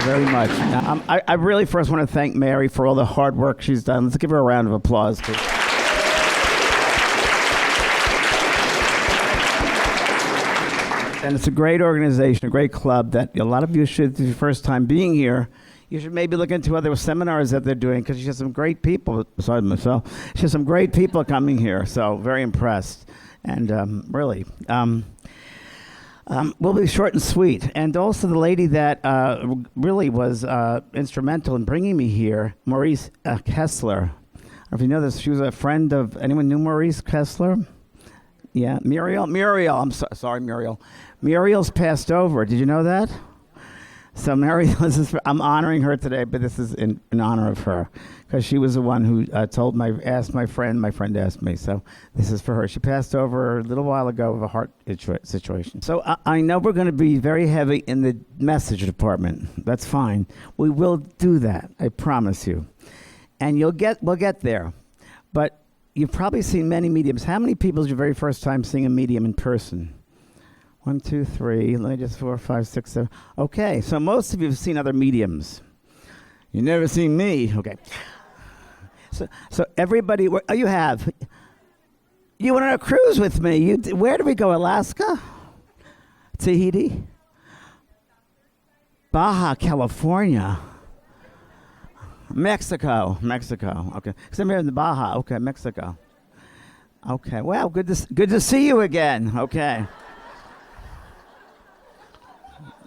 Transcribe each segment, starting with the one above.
very much. I really first want to thank Mary for all the hard work she's done. Let's give her a round of applause, please. And it's a great organization, a great club that a lot of you should, if it's your first time being here, you should maybe look into other seminars that they're doing, because she has some great people, besides myself, she has some great people coming here, so very impressed. And really, we'll be short and sweet. And also the lady that really was instrumental in bringing me here, Maurice Kessler. I don't know if you know this, she was a friend of, anyone knew Maurice Kessler? Yeah, Muriel, I'm sorry, Muriel. Muriel's passed over. Did you know that? So Muriel, I'm honoring her today, but this is in honor of her, because she was the one who asked my friend asked me. So this is for her. She passed over a little while ago with a heart situation. So I know we're going to be very heavy in the message department. That's fine. We will do that. I promise you. And we'll get there. But you've probably seen many mediums. How many people is your very first time seeing a medium in person? 1, 2, 3, let me just 4, 5, 6, 7. Okay, so most of you have seen other mediums. You've never seen me. Okay. So everybody, you have. You went on a cruise with me. Where did we go? Alaska? Tahiti? Baja, California. Mexico. Okay. Because I'm here in the Baja. Okay, Mexico. Okay. Well, good to see you again. Okay.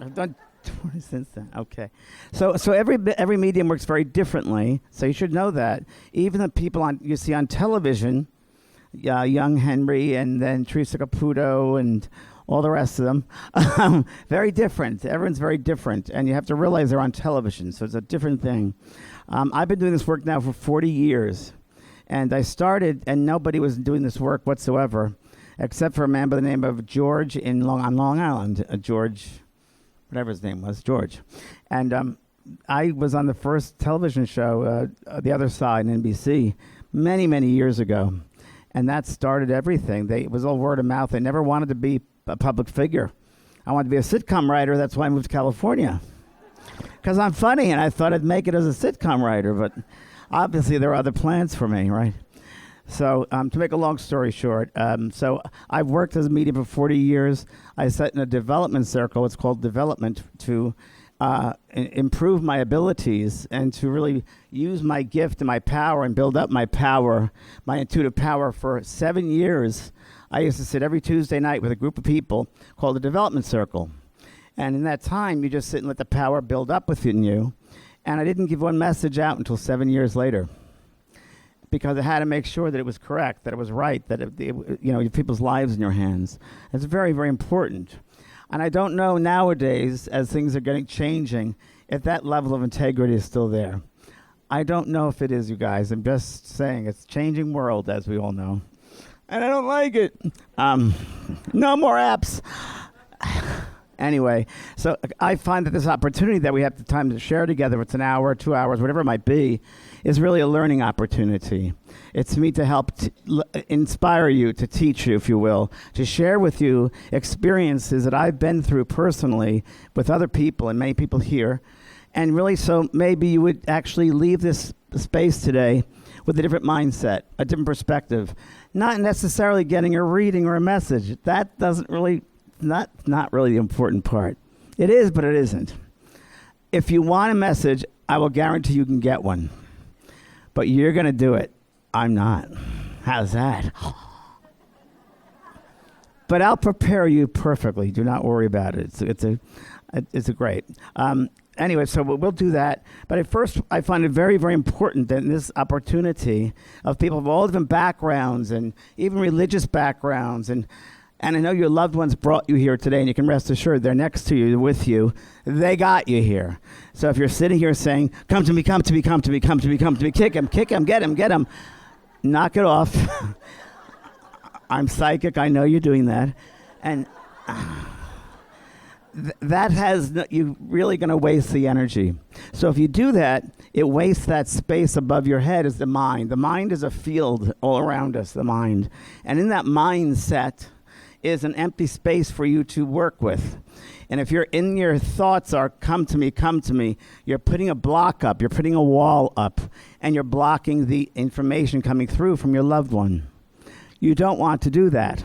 I've done 20 since then. Okay. So every medium works very differently. So you should know that. Even the people you see on television, Young Henry and then Teresa Caputo and all the rest of them, very different. Everyone's very different. And you have to realize they're on television. So it's a different thing. I've been doing this work now for 40 years. And I started, and nobody was doing this work whatsoever, except for a man by the name of George on Long Island. George, whatever his name was, George. And I was on the first television show, The Other Side, in NBC, many, many years ago. And that started everything. It was all word of mouth. They never wanted to be a public figure. I wanted to be a sitcom writer. That's why I moved to California. Because I'm funny, and I thought I'd make it as a sitcom writer. But obviously, there are other plans for me, right? So to make a long story short, so I've worked as a medium for 40 years. I sat in a development circle. It's called Development, to improve my abilities and to really use my gift and my power and build up my power, my intuitive power. For 7 years, I used to sit every Tuesday night with a group of people called the Development Circle. And in that time, you just sit and let the power build up within you. And I didn't give one message out until 7 years later, because I had to make sure that it was correct, that it was right, that people's lives in your hands. It's very, very important. And I don't know nowadays, as things are changing, if that level of integrity is still there. I don't know if it is, you guys. I'm just saying, it's a changing world, as we all know. And I don't like it. No more apps. Anyway, so I find that this opportunity that we have the time to share together, it's an hour, 2 hours, whatever it might be, is really a learning opportunity. It's me to help inspire you, to teach you, if you will, to share with you experiences that I've been through personally with other people and many people here. And really, so maybe you would actually leave this space today with a different mindset, a different perspective, not necessarily getting a reading or a message. That doesn't really... Not really the important part. It is, but it isn't. If you want a message, I will guarantee you can get one. But you're going to do it. I'm not. How's that? But I'll prepare you perfectly. Do not worry about it. It's a great. Anyway, so we'll do that. But at first, I find it very, very important that in this opportunity of people of all different backgrounds and even religious backgrounds, and I know your loved ones brought you here today, and you can rest assured they're next to you, with you. They got you here. So if you're sitting here saying, come to me, come to me, come to me, come to me, come to me, kick him, get him, knock it off. I'm psychic. I know you're doing that. And you're really going to waste the energy. So if you do that, it wastes that space above your head is the mind. The mind is a field all around us, the mind. And in that mindset is an empty space for you to work with. And if you're in your thoughts are come to me, you're putting a block up, you're putting a wall up, and you're blocking the information coming through from your loved one. You don't want to do that.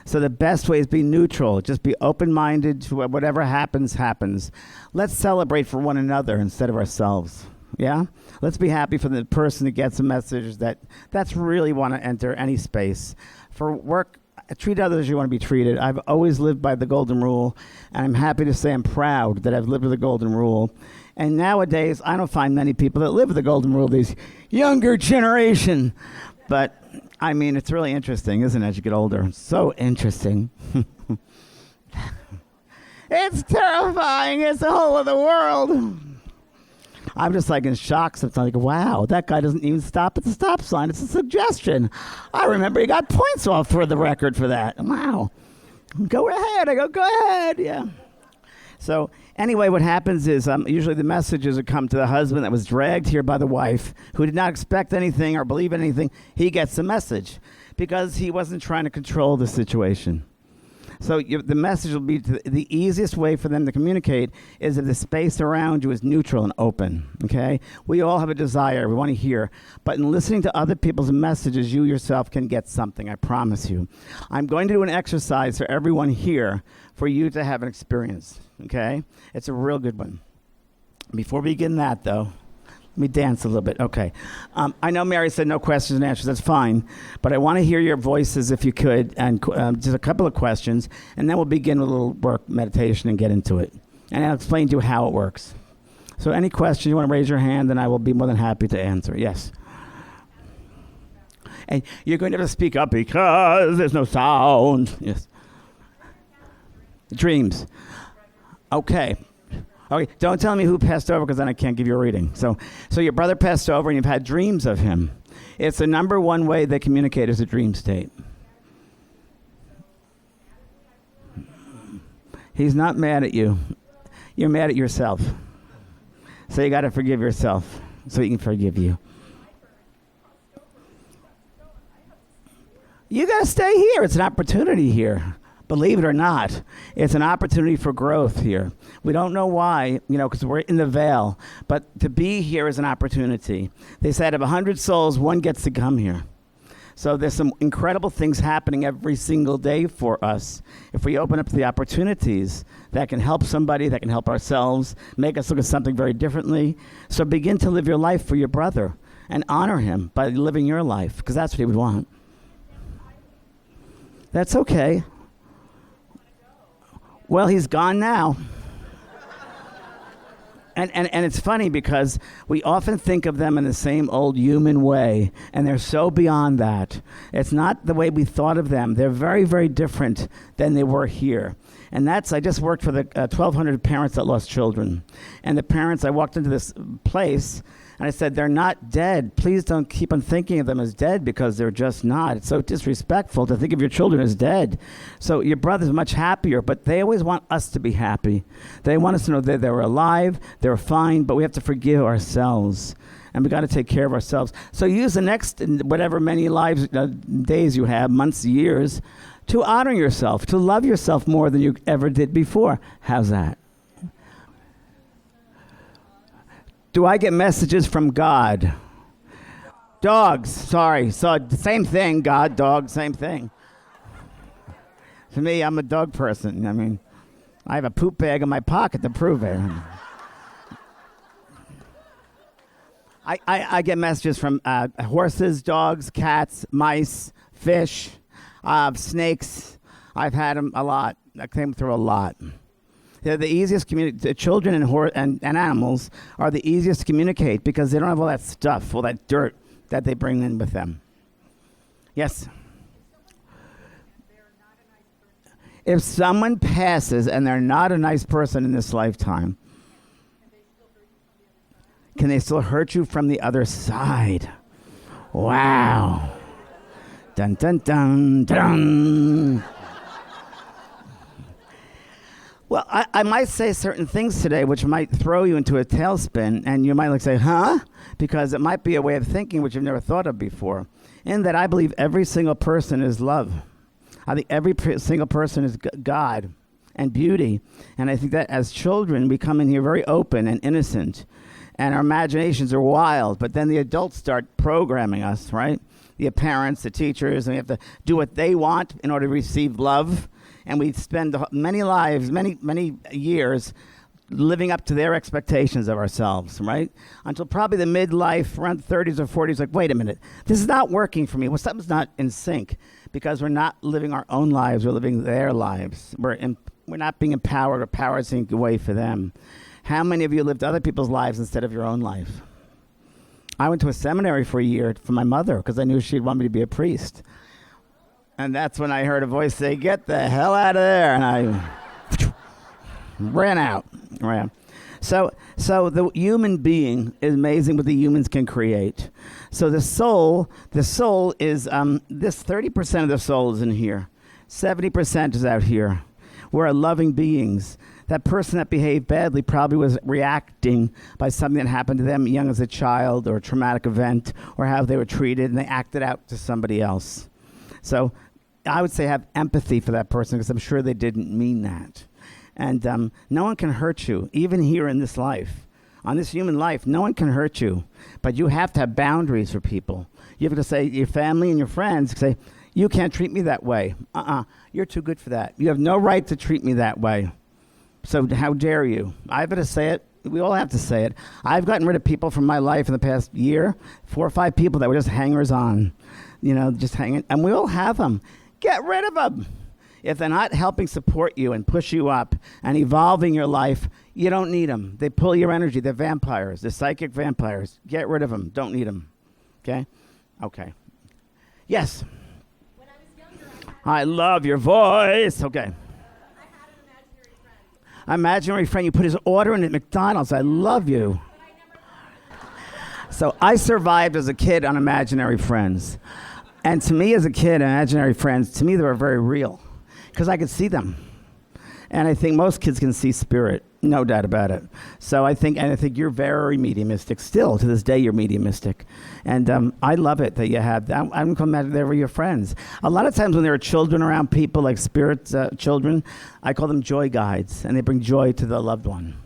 So the best way is be neutral. Just be open-minded to whatever happens, happens. Let's celebrate for one another instead of ourselves. Yeah? Let's be happy for the person that gets a message that's really want to enter any space. For work, treat others as you want to be treated. I've always lived by the golden rule, and I'm happy to say I'm proud that I've lived with the golden rule. And nowadays, I don't find many people that live with the golden rule, these younger generation. But, I mean, it's really interesting, isn't it, as you get older? It's so interesting. It's terrifying. It's the whole of the world. I'm just like in shock sometimes. Like, wow, that guy doesn't even stop at the stop sign. It's a suggestion. I remember he got points off for the record for that. Wow. Go ahead. I go ahead. Yeah. So anyway, what happens is usually the messages that come to the husband that was dragged here by the wife, who did not expect anything or believe anything. He gets the message because he wasn't trying to control the situation. So the message will be the easiest way for them to communicate is if the space around you is neutral and open, okay? We all have a desire. We want to hear. But in listening to other people's messages, you yourself can get something, I promise you. I'm going to do an exercise for everyone here for you to have an experience, okay? It's a real good one. Before we begin that, though, let me dance a little bit. Okay. I know Mary said no questions and answers. That's fine. But I want to hear your voices if you could, and just a couple of questions, and then we'll begin with a little work meditation and get into it. And I'll explain to you how it works. So any questions, you want to raise your hand, and I will be more than happy to answer. Yes. And you're going to have to speak up because there's no sound. Yes. Dreams. Okay. Okay, don't tell me who passed over because then I can't give you a reading. So your brother passed over and you've had dreams of him. It's the number one way they communicate is a dream state. He's not mad at you. You're mad at yourself. So you got to forgive yourself so he can forgive you. You got to stay here. It's an opportunity here. Believe it or not, it's an opportunity for growth here. We don't know why, because we're in the veil. But to be here is an opportunity. They said of 100 souls, one gets to come here. So there's some incredible things happening every single day for us. If we open up the opportunities that can help somebody, that can help ourselves, make us look at something very differently. So begin to live your life for your brother and honor him by living your life, because that's what he would want. That's okay. Well, he's gone now. And it's funny because we often think of them in the same old human way, and they're so beyond that. It's not the way we thought of them. They're very, very different than they were here. And I just worked for the 1,200 parents that lost children. And the parents, I walked into this place, and I said, they're not dead. Please don't keep on thinking of them as dead because they're just not. It's so disrespectful to think of your children as dead. So your brother's much happier, but they always want us to be happy. They want us to know that they're alive, they're fine, but we have to forgive ourselves. And we got to take care of ourselves. So use the next whatever many lives, days you have, months, years, to honor yourself, to love yourself more than you ever did before. How's that? Do I get messages from God? Dogs, sorry. So same thing, God, dog, same thing. To me, I'm a dog person. I mean, I have a poop bag in my pocket to prove it. I get messages from horses, dogs, cats, mice, fish, snakes. I've had them a lot. I came through a lot. They're the easiest the children and animals are the easiest to communicate because they don't have all that stuff, all that dirt that they bring in with them. Yes? If someone passes and they're not a nice person in this lifetime, can they still hurt you from the other side? Wow. Dun, dun, dun, dun. Well, I might say certain things today which might throw you into a tailspin, and you might say, huh? Because it might be a way of thinking which you've never thought of before. In that I believe every single person is love. I think every single person is God and beauty. And I think that as children, we come in here very open and innocent, and our imaginations are wild. But then the adults start programming us, right? The parents, the teachers, and we have to do what they want in order to receive love. And we spend many lives, many years living up to their expectations of ourselves, right? Until probably the midlife, around 30s or 40s, like, wait a minute, this is not working for me. Well, something's not in sync because we're not living our own lives, we're living their lives. We're not being empowered, or power is taken away for them. How many of you lived other people's lives instead of your own life? I went to a seminary for a year for my mother because I knew she'd want me to be a priest. And that's when I heard a voice say, get the hell out of there. And I ran out. So the human being is amazing what the humans can create. So the soul is, this 30% of the soul is in here. 70% is out here. We're loving beings. That person that behaved badly probably was reacting by something that happened to them young as a child, or a traumatic event, or how they were treated, and they acted out to somebody else. So I would say have empathy for that person, because I'm sure they didn't mean that. And no one can hurt you, even here in this life. On this human life, no one can hurt you. But you have to have boundaries for people. You have to say, your family and your friends, say, you can't treat me that way. You're too good for that. You have no right to treat me that way. So how dare you? I've got to say it. We all have to say it. I've gotten rid of people from my life in the past year, 4 or 5 people that were just hangers on, just hanging. And we all have them. Get rid of them. If they're not helping support you and push you up and evolving your life, you don't need them. They pull your energy. They're vampires. They're psychic vampires. Get rid of them. Don't need them. Okay? Okay. Yes? When I was younger, I love your voice. Okay. I had an imaginary friend. Imaginary friend. You put his order in at McDonald's. I love you. So I survived as a kid on imaginary friends. And to me as a kid, imaginary friends, to me they were very real. Because I could see them. And I think most kids can see spirit, no doubt about it. So I think you're very mediumistic. Still, to this day, you're mediumistic. And I love it that you have that. I'm going to they were your friends. A lot of times when there are children around people, like spirit children, I call them joy guides. And they bring joy to the loved one.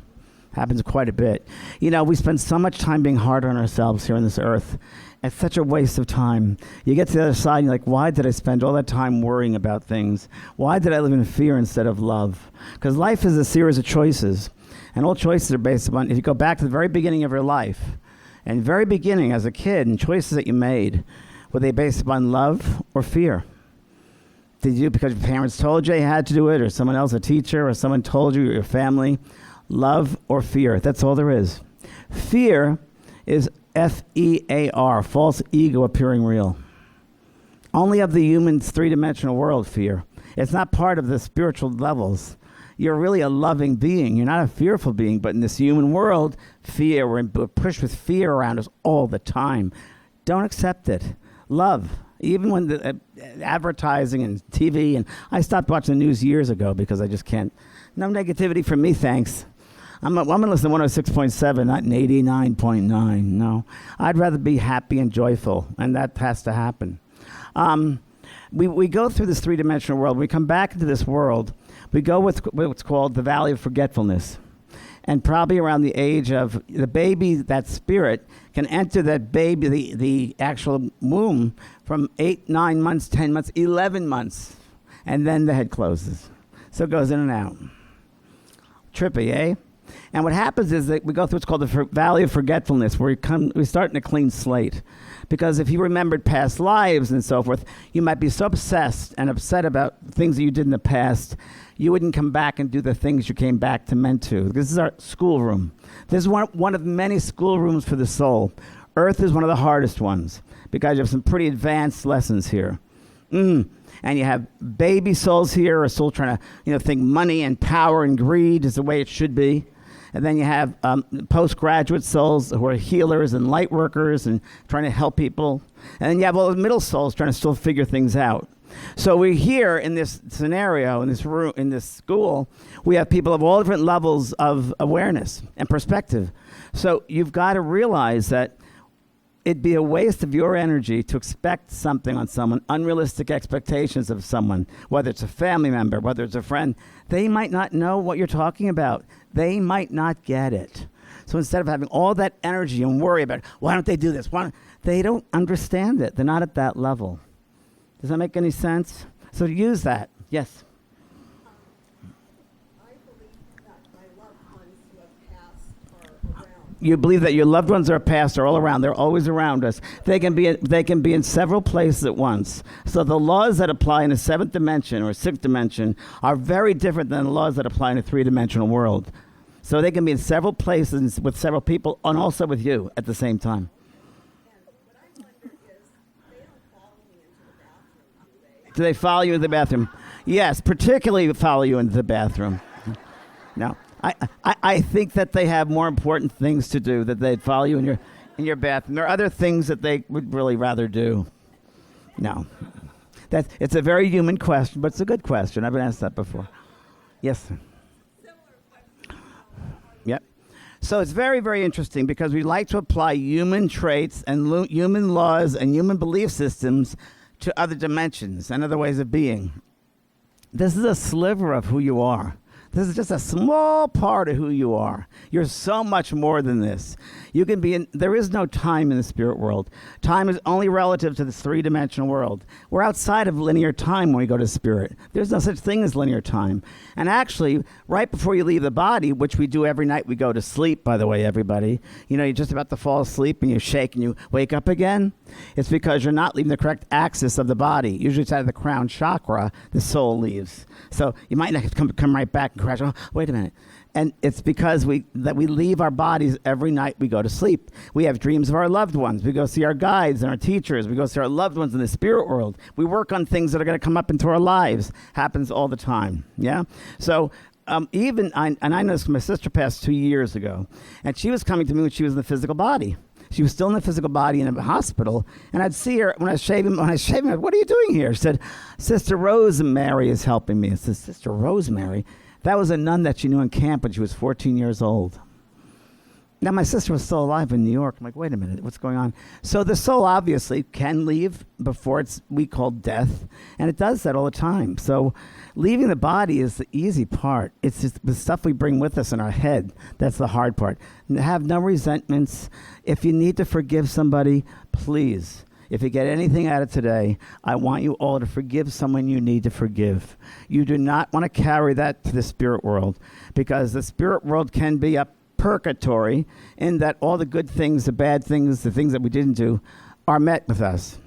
Happens quite a bit. We spend so much time being hard on ourselves here on this earth. It's such a waste of time. You get to the other side and you're like, why did I spend all that time worrying about things? Why did I live in fear instead of love? Because life is a series of choices. And all choices are based upon, if you go back to the very beginning of your life, and very beginning as a kid, and choices that you made, were they based upon love or fear? Did you, because your parents told you you had to do it, or someone else, a teacher, or someone told you, or your family? Love or fear? That's all there is. Fear is F-E-A-R, false ego appearing real. Only of the human's three-dimensional world, fear. It's not part of the spiritual levels. You're really a loving being. You're not a fearful being, but in this human world, fear, we're pushed with fear around us all the time. Don't accept it. Love. Even when the advertising and TV, and I stopped watching the news years ago because I just can't. No negativity from me, thanks. I'm going to listen to 106.7, not an 89.9. No. I'd rather be happy and joyful, and that has to happen. We go through this three-dimensional world. When we come back into this world, we go with what's called the Valley of Forgetfulness. And probably around the age of the baby, that spirit can enter that baby, the actual womb, from 8, 9 months, 10 months, 11 months. And then the head closes. So it goes in and out. Trippy, eh? And what happens is that we go through what's called the Valley of Forgetfulness, where we start in a clean slate. Because if you remembered past lives and so forth, you might be so obsessed and upset about things that you did in the past, you wouldn't come back and do the things you came back to meant to. This is our schoolroom. This is one of many schoolrooms for the soul. Earth is one of the hardest ones, because you have some pretty advanced lessons here. And you have baby souls here, a soul trying to think money and power and greed is the way it should be. And then you have postgraduate souls who are healers and light workers and trying to help people. And then you have all the middle souls trying to still figure things out. So we're here in this scenario, in this room, in this school, we have people of all different levels of awareness and perspective. So you've got to realize that it'd be a waste of your energy to expect something on someone, unrealistic expectations of someone, whether it's a family member, whether it's a friend. They might not know what you're talking about. They might not get it. So instead of having all that energy and worry about, why don't they do this? They don't understand it. They're not at that level. Does that make any sense? So use that. Yes? I believe that my loved ones who have passed are around. You believe that your loved ones are past, are all around. They're always around us. They can be in several places at once. So the laws that apply in a seventh dimension or sixth dimension are very different than the laws that apply in a three-dimensional world. So they can be in several places with several people and also with you at the same time. And what I wonder is, they don't follow me into the bathroom, do they? Do they follow you in the bathroom? Yes, particularly follow you into the bathroom. No. I think that they have more important things to do, that they'd follow you in your bathroom. There are other things that they would really rather do. No. It's a very human question, but it's a good question. I've been asked that before. Yes. Yep. So it's very, very interesting because we like to apply human traits and human laws and human belief systems to other dimensions and other ways of being. This is a sliver of who you are. This is just a small part of who you are. You're so much more than this. You can be there is no time in the spirit world. Time is only relative to this three-dimensional world. We're outside of linear time when we go to spirit. There's no such thing as linear time. And actually, right before you leave the body, which we do every night we go to sleep, by the way, everybody, you're just about to fall asleep and you shake and you wake up again. It's because you're not leaving the correct axis of the body. Usually it's out of the crown chakra, the soul leaves. So you might not have to come right back and crash. Oh, wait a minute. And it's because we leave our bodies every night we go to sleep. We have dreams of our loved ones. We go see our guides and our teachers. We go see our loved ones in the spirit world. We work on things that are going to come up into our lives. Happens all the time. Yeah? So I know this, my sister passed 2 years ago. And she was coming to me when she was in the physical body. She was still in the physical body in a hospital, and I'd see her when I was shaving. What are you doing here? She said, Sister Rosemary is helping me. I said, Sister Rosemary? That was a nun that she knew in camp when she was 14 years old. Now, my sister was still alive in New York. I'm like, wait a minute, what's going on? So the soul obviously can leave before we call death, and it does that all the time. So leaving the body is the easy part. It's just the stuff we bring with us in our head. That's the hard part. Have no resentments. If you need to forgive somebody, please. If you get anything out of today, I want you all to forgive someone you need to forgive. You do not want to carry that to the spirit world, because the spirit world can be a purgatory in that all the good things, the bad things, the things that we didn't do are met with us.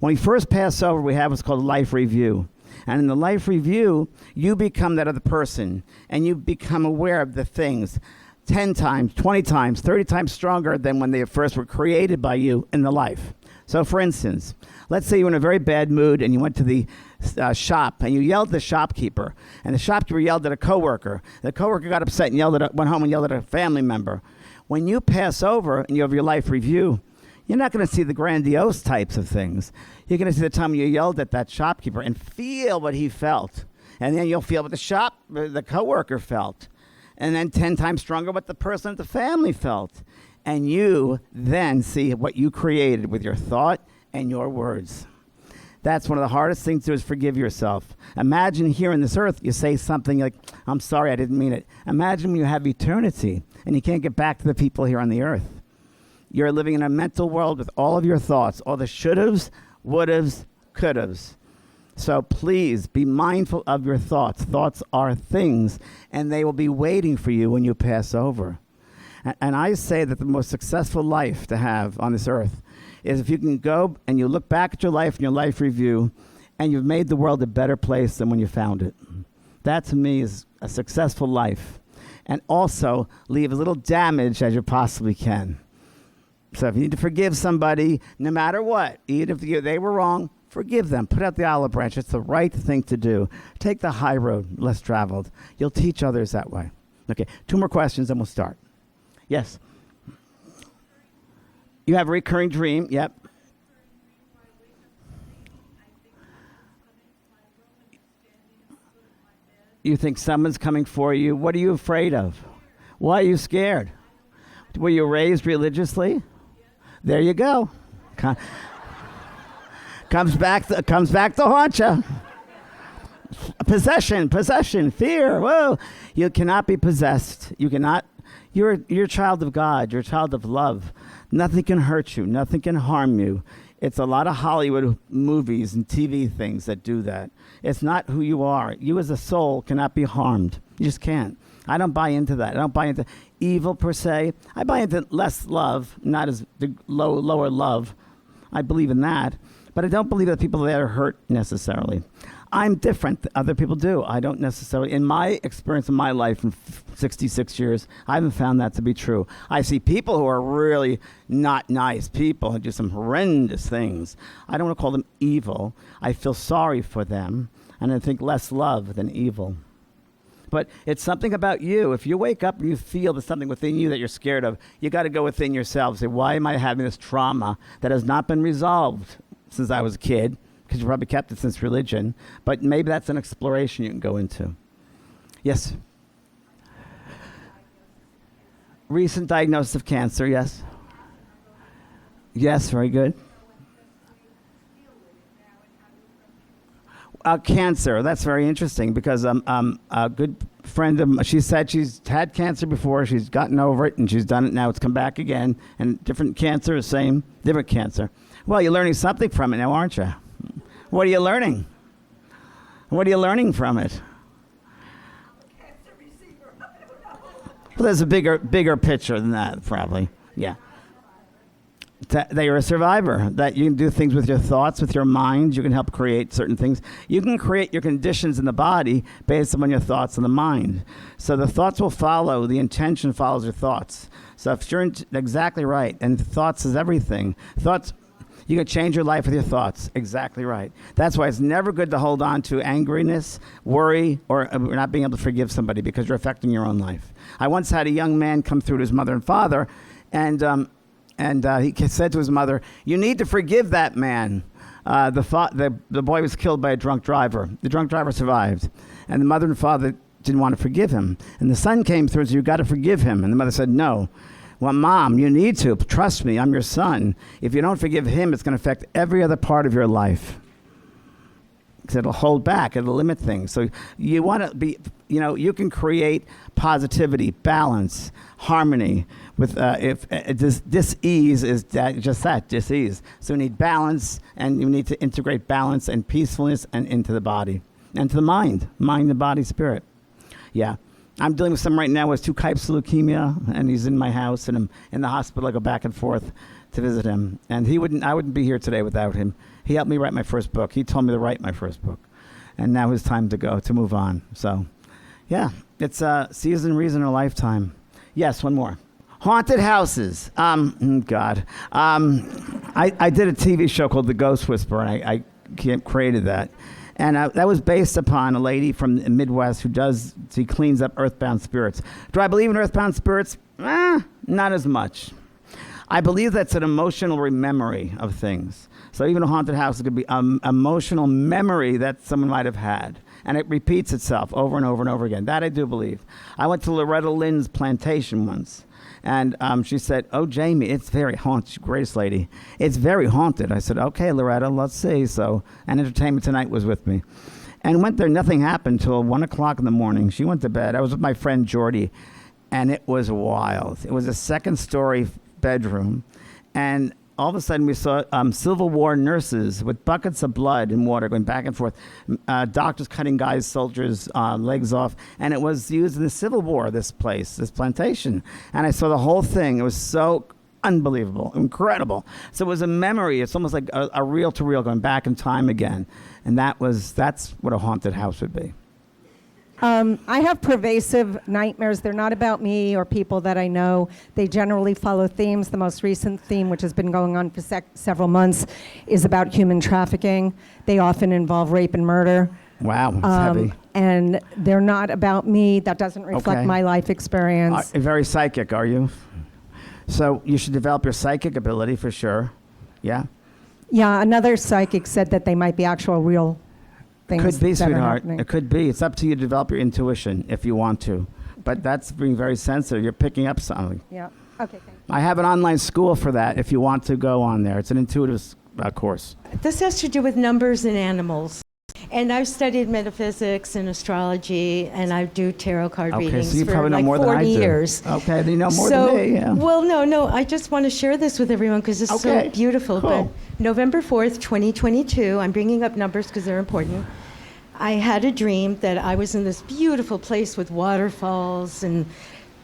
When we first pass over, we have what's called a life review. And in the life review, you become that other person, and you become aware of the things 10 times, 20 times, 30 times stronger than when they first were created by you in the life. So, for instance, let's say you're in a very bad mood and you went to the shop and you yelled at the shopkeeper, and the shopkeeper yelled at a coworker. The coworker got upset and went home and yelled at a family member. When you pass over and you have your life review, you're not going to see the grandiose types of things. You're going to see the time you yelled at that shopkeeper and feel what he felt. And then you'll feel what the coworker felt. And then 10 times stronger what the person at the family felt. And you then see what you created with your thought and your words. That's one of the hardest things to do, is forgive yourself. Imagine here on this earth, you say something like, I'm sorry, I didn't mean it. Imagine when you have eternity and you can't get back to the people here on the earth. You're living in a mental world with all of your thoughts, all the should'ves, would'ves, could'ves. So please be mindful of your thoughts. Thoughts are things, and they will be waiting for you when you pass over. And I say that the most successful life to have on this earth is if you can go and you look back at your life and your life review, and you've made the world a better place than when you found it. That to me is a successful life. And also leave as little damage as you possibly can. So if you need to forgive somebody, no matter what, even if they were wrong, forgive them. Put out the olive branch. It's the right thing to do. Take the high road, less traveled. You'll teach others that way. Okay, 2 more questions and we'll start. Yes. You have a recurring dream. Yep. You think someone's coming for you. What are you afraid of? Why are you scared? Were you raised religiously? There you go. Comes back to haunt you. Possession, fear. Whoa. You cannot be possessed. You cannot. You're a child of God. You're a child of love. Nothing can hurt you. Nothing can harm you. It's a lot of Hollywood movies and TV things that do that. It's not who you are. You as a soul cannot be harmed. You just can't. I don't buy into that. I don't buy into evil per se. I buy into less love, not as the lower love. I believe in that. But I don't believe that people that are hurt necessarily. I'm different. Other people do. I don't necessarily. In my experience in my life in 66 years, I haven't found that to be true. I see people who are really not nice people who do some horrendous things. I don't want to call them evil. I feel sorry for them, and I think less love than evil. But it's something about you. If you wake up and you feel there's something within you that you're scared of, you got to go within yourself and say, why am I having this trauma that has not been resolved since I was a kid? Because you probably kept it since religion. But maybe that's an exploration you can go into. Yes? Recent diagnosis of cancer, yes? Yes, very good. Cancer, that's very interesting because a good friend of mine, she said she's had cancer before, she's gotten over it, and she's done it now, it's come back again, and different cancer, same, different cancer. Well, you're learning something from it now, aren't you? What are you learning? What are you learning from it? Well, there's a bigger picture than that, probably, yeah. That you're a survivor, that you can do things with your thoughts, with your mind. You can help create certain things. You can create your conditions in the body based on your thoughts in the mind. So the thoughts will follow, the intention follows your thoughts. So if you're exactly right, and thoughts is everything. Thoughts, you can change your life with your thoughts. Exactly right. That's why it's never good to hold on to angriness, worry, or not being able to forgive somebody because you're affecting your own life. I once had a young man come through to his mother and father, and he said to his mother, "You need to forgive that man." The boy was killed by a drunk driver. The drunk driver survived, and the mother and father didn't want to forgive him. And the son came through and said, "You got to forgive him." And the mother said, "No." "Well, Mom, you need to. Trust me, I'm your son. If you don't forgive him, it's going to affect every other part of your life. Because it'll hold back, it'll limit things." So you want to be, you can create positivity, balance, harmony. With dis-ease is dis-ease. So you need balance, and you need to integrate balance and peacefulness into the body, and to the mind and body, spirit. Yeah. I'm dealing with some right now with 2 types of leukemia, and he's in my house, and I'm in the hospital. I go back and forth to visit him. And I wouldn't be here today without him. He helped me write my first book. He told me to write my first book. And now it's time to go, to move on. So, yeah, it's a season, reason, or lifetime. Yes, one more. Haunted houses. God. I did a TV show called The Ghost Whisperer, and I created that. And that was based upon a lady from the Midwest she cleans up earthbound spirits. Do I believe in earthbound spirits? Not as much. I believe that's an emotional memory of things. So even a haunted house could be an emotional memory that someone might have had. And it repeats itself over and over and over again. That I do believe. I went to Loretta Lynn's plantation once. And she said, "Oh, Jamie, it's very haunted." She's the greatest lady. "It's very haunted." I said, "Okay, Loretta, let's see." So, and Entertainment Tonight was with me. And went there, nothing happened until 1 o'clock in the morning. She went to bed. I was with my friend Jordy, and it was wild. It was a second-story bedroom, and all of a sudden we saw Civil War nurses with buckets of blood and water going back and forth, doctors cutting soldiers' legs off, and it was used in the Civil War, this plantation. And I saw the whole thing. It was so unbelievable, incredible. So it was a memory. It's almost like a reel-to-reel going back in time again. And that's what a haunted house would be. I have pervasive nightmares. They're not about me or people that I know. They generally follow themes. The most recent theme, which has been going on for several months, is about human trafficking. They often involve rape and murder. Wow, it's heavy. And they're not about me. That doesn't reflect my life experience. Very psychic, are you? So you should develop your psychic ability for sure. Yeah? Yeah, another psychic said that they might be actual real things. Could be, that are sweetheart. happening. It could be. It's up to you to develop your intuition if you want to. But that's being very sensitive. You're picking up something. Yeah. Okay, thank you. I have an online school for that if you want to go on there. It's an intuitive course. This has to do with numbers and animals. And I've studied metaphysics and astrology, and I do tarot card Okay, readings so you for probably know like more 40 than I do. years. Okay, then you know more than me. Yeah. Well, no, I just want to share this with everyone because it's Okay, so beautiful. cool. But November 4th, 2022, I'm bringing up numbers because they're important. I had a dream that I was in this beautiful place with waterfalls and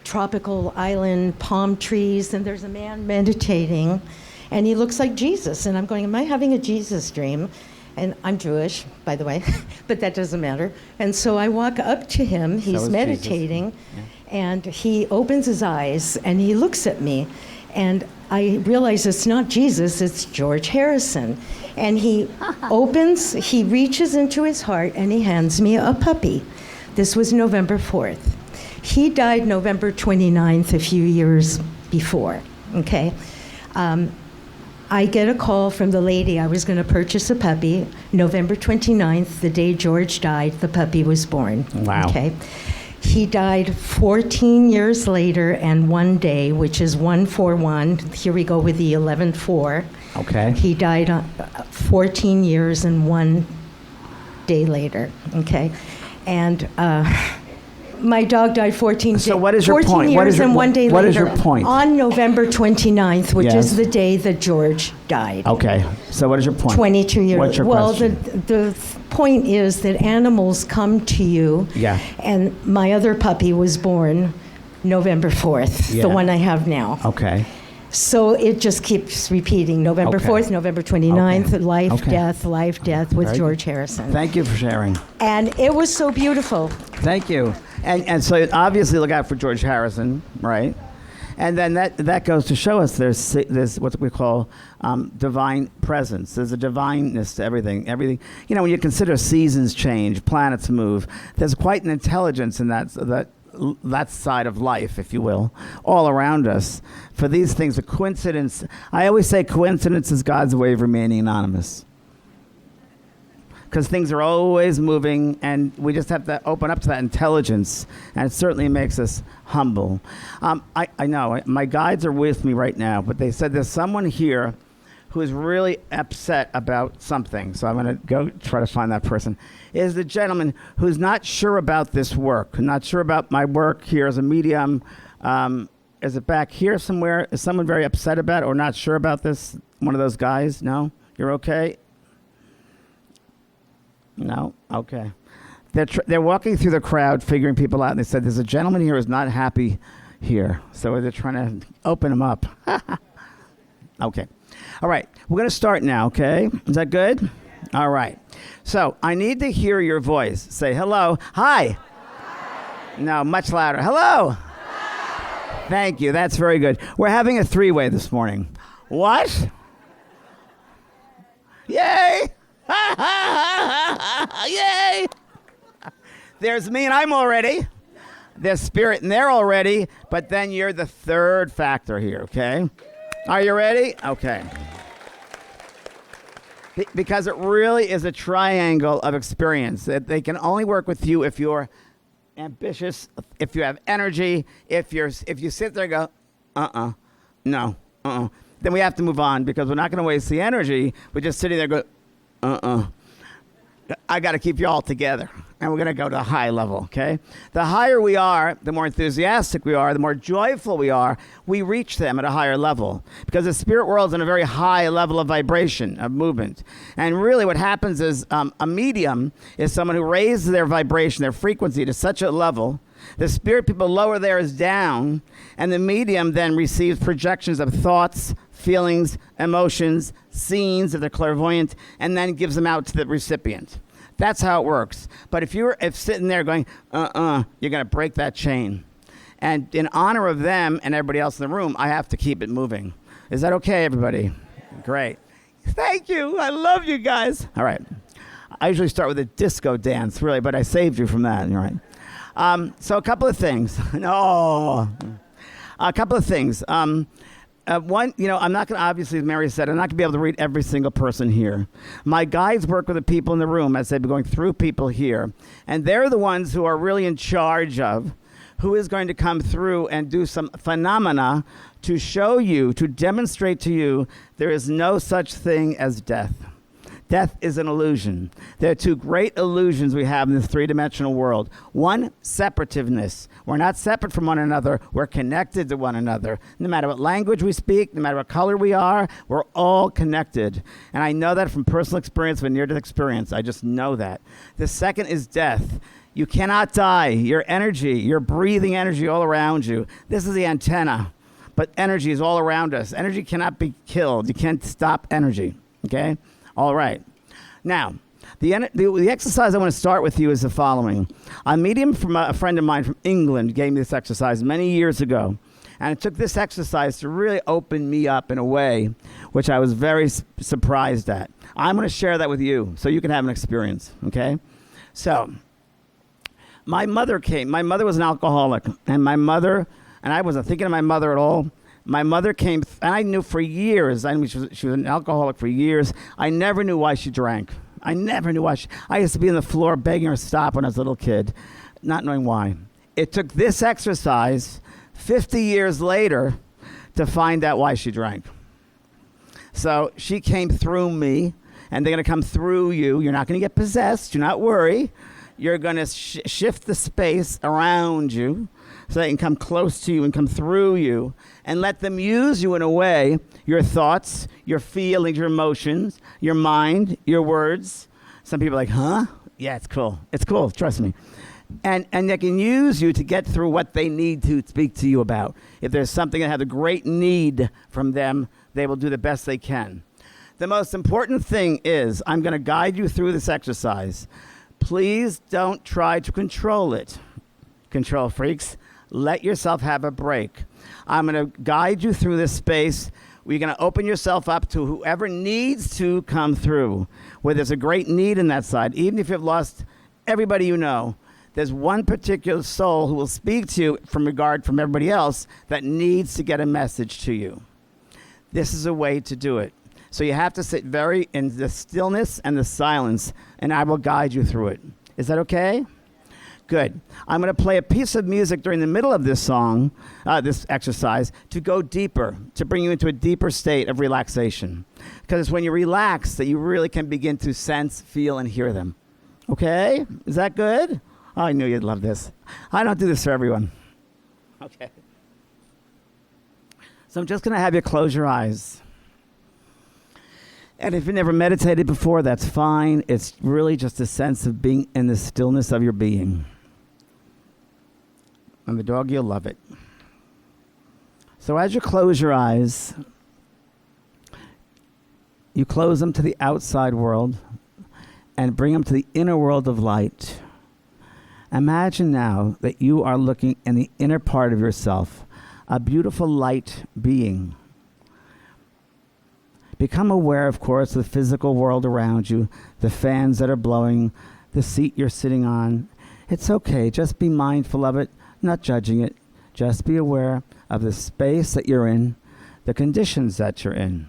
tropical island palm trees, and there's a man meditating, and he looks like Jesus. And I'm going, am I having a Jesus dream? And I'm Jewish, by the way, but that doesn't matter. And so I walk up to him. He's is meditating, Jesus. Yeah. and he opens his eyes, and he looks at me. And I realize it's not Jesus, it's George Harrison. And he he reaches into his heart, and he hands me a puppy. This was November 4th. He died November 29th, a few years before, okay? I get a call from the lady. I was going to purchase a puppy. November 29th, the day George died, the puppy was born. Wow. Okay. He died 14 years later and one day, which is 141. Here we go with the 11-4. Okay. He died 14 years and one day later. Okay. And my dog died 14 So what is your 14 point? years What is your- and one day what later. is your point? On November 29th, which Yes. is the day that George died. Okay. So what is your point? 22 years. What's your well, question? the point is that animals come to you. Yeah. And my other puppy was born November 4th, Yeah. the one I have now. Okay. So it just keeps repeating. November Okay. 4th, November 29th, Okay. life, Okay. life, death with Very George good. Harrison. Thank you for sharing. And it was so beautiful. Thank you. And so obviously look out for George Harrison, right? And then that goes to show us there's what we call divine presence. There's a divineness to everything. Everything. You know, when you consider seasons change, planets move, there's quite an intelligence in that side of life, if you will, all around us. For these things, a coincidence. I always say coincidence is God's way of remaining anonymous. Because things are always moving, and we just have to open up to that intelligence, and it certainly makes us humble. I know, my guides are with me right now, but they said there's someone here who is really upset about something, so I'm going to go try to find that person. Is the gentleman who's not sure about this work, not sure about my work here as a medium. Is it back here somewhere? Is someone very upset about it or not sure about this? One of those guys? No? You're okay? No? Okay. They're walking through the crowd, figuring people out, and they said, there's a gentleman here who's not happy here. So they're trying to open him up. Okay. All right. We're going to start now, okay? Is that good? All right. So I need to hear your voice. Say hello. Hi. Hi. No, much louder. Hello. Hi. Thank you. That's very good. We're having a three-way this morning. What? Yay! Yay! There's me and I'm already. There's spirit in there already, but then you're the third factor here, okay? Are you ready? Okay. Because it really is a triangle of experience. They can only work with you if you're ambitious, if you have energy, if you sit there and go, no, then we have to move on because we're not going to waste the energy. We're just sitting there going, I got to keep you all together. And we're going to go to a high level, okay? The higher we are, the more enthusiastic we are, the more joyful we are, we reach them at a higher level. Because the spirit world is in a very high level of vibration, of movement. And really what happens is a medium is someone who raises their vibration, their frequency to such a level. The spirit people lower theirs down, and the medium then receives projections of thoughts, feelings, emotions, scenes if they're clairvoyant, and then gives them out to the recipient. That's how it works. But if sitting there going, you're going to break that chain. And in honor of them and everybody else in the room, I have to keep it moving. Is that okay, everybody? Great. Thank you. I love you guys. All right. I usually start with a disco dance, really, but I saved you from that. All right. So a couple of things. A couple of things. One, I'm not going to, obviously, as Mary said, I'm not going to be able to read every single person here. My guides work with the people in the room as they've been going through people here. And they're the ones who are really in charge of who is going to come through and do some phenomena to show you, to demonstrate to you, there is no such thing as death. Death is an illusion. There are two great illusions we have in this three-dimensional world. One, separativeness. We're not separate from one another. We're connected to one another. No matter what language we speak, no matter what color we are, we're all connected. And I know that from personal experience, from near-death experience. I just know that. The second is death. You cannot die. Your energy, your breathing energy all around you. This is the antenna. But energy is all around us. Energy cannot be killed. You can't stop energy. Okay? All right. Now, the exercise I want to start with you is the following. A medium from a friend of mine from England gave me this exercise many years ago. And it took this exercise to really open me up in a way which I was very surprised at. I'm going to share that with you so you can have an experience. Okay? So, my mother came. My mother was an alcoholic. And I wasn't thinking of my mother at all. My mother came, and I knew for years, I knew she was an alcoholic for years. I never knew why she drank. I never knew why I used to be on the floor begging her to stop when I was a little kid, not knowing why. It took this exercise 50 years later to find out why she drank. So she came through me, and they're going to come through you. You're not going to get possessed. Do not worry. You're going to shift the space around you so they can come close to you and come through you and let them use you in a way, your thoughts, your feelings, your emotions, your mind, your words. Some people are like, huh? Yeah, it's cool. It's cool. Trust me. And they can use you to get through what they need to speak to you about. If there's something that has a great need from them, they will do the best they can. The most important thing is I'm going to guide you through this exercise. Please don't try to control it. Control freaks. Let yourself have a break. I'm going to guide you through this space. We're going to open yourself up to whoever needs to come through, where there's a great need in that side. Even if you've lost everybody you know, there's one particular soul who will speak to you from regard from everybody else that needs to get a message to you. This is a way to do it. So you have to sit very in the stillness and the silence, and I will guide you through it. Is that okay? Good. I'm going to play a piece of music during the middle of this song, this exercise, to go deeper, to bring you into a deeper state of relaxation. Because it's when you relax that you really can begin to sense, feel, and hear them. Okay? Is that good? Oh, I knew you'd love this. I don't do this for everyone. Okay. So I'm just going to have you close your eyes. And if you've never meditated before, that's fine. It's really just a sense of being in the stillness of your being. And the dog, you'll love it. So as you close your eyes, you close them to the outside world and bring them to the inner world of light. Imagine now that you are looking in the inner part of yourself, a beautiful light being. Become aware, of course, of the physical world around you, the fans that are blowing, the seat you're sitting on. It's okay. Just be mindful of it, not judging it. Just be aware of the space that you're in, the conditions that you're in.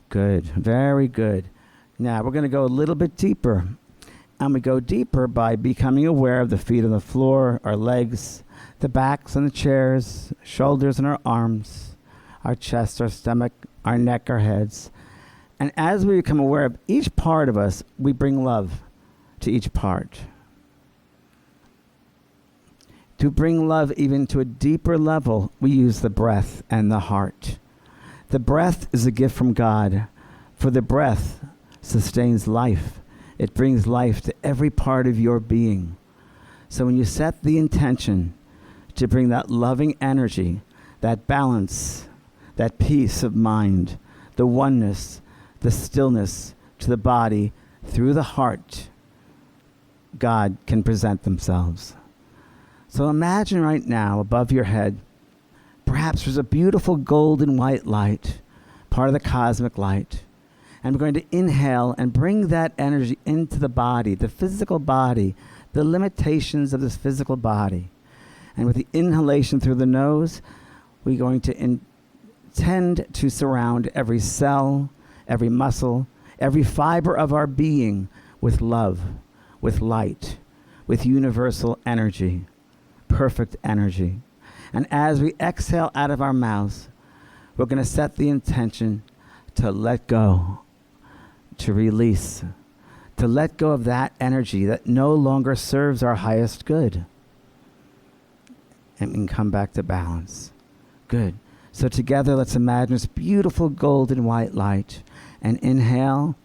Good. Very good. Now, we're going to go a little bit deeper. And we go deeper by becoming aware of the feet on the floor, our legs, the backs on the chairs, shoulders and our arms, our chest, our stomach, our neck, our heads. And as we become aware of each part of us, we bring love to each part. To bring love even to a deeper level, we use the breath and the heart. The breath is a gift from God, for the breath sustains life. It brings life to every part of your being. So when you set the intention to bring that loving energy, that balance, that peace of mind, the oneness, the stillness to the body through the heart, God can present themselves. So imagine right now above your head, perhaps there's a beautiful golden white light, part of the cosmic light. And we're going to inhale and bring that energy into the body, the physical body, the limitations of this physical body. And with the inhalation through the nose, we're going to intend to surround every cell, every muscle, every fiber of our being with love, with light, with universal energy, perfect energy. And as we exhale out of our mouths, we're going to set the intention to let go, to release, to let go of that energy that no longer serves our highest good. And we can come back to balance. Good. So together, let's imagine this beautiful golden white light. And inhale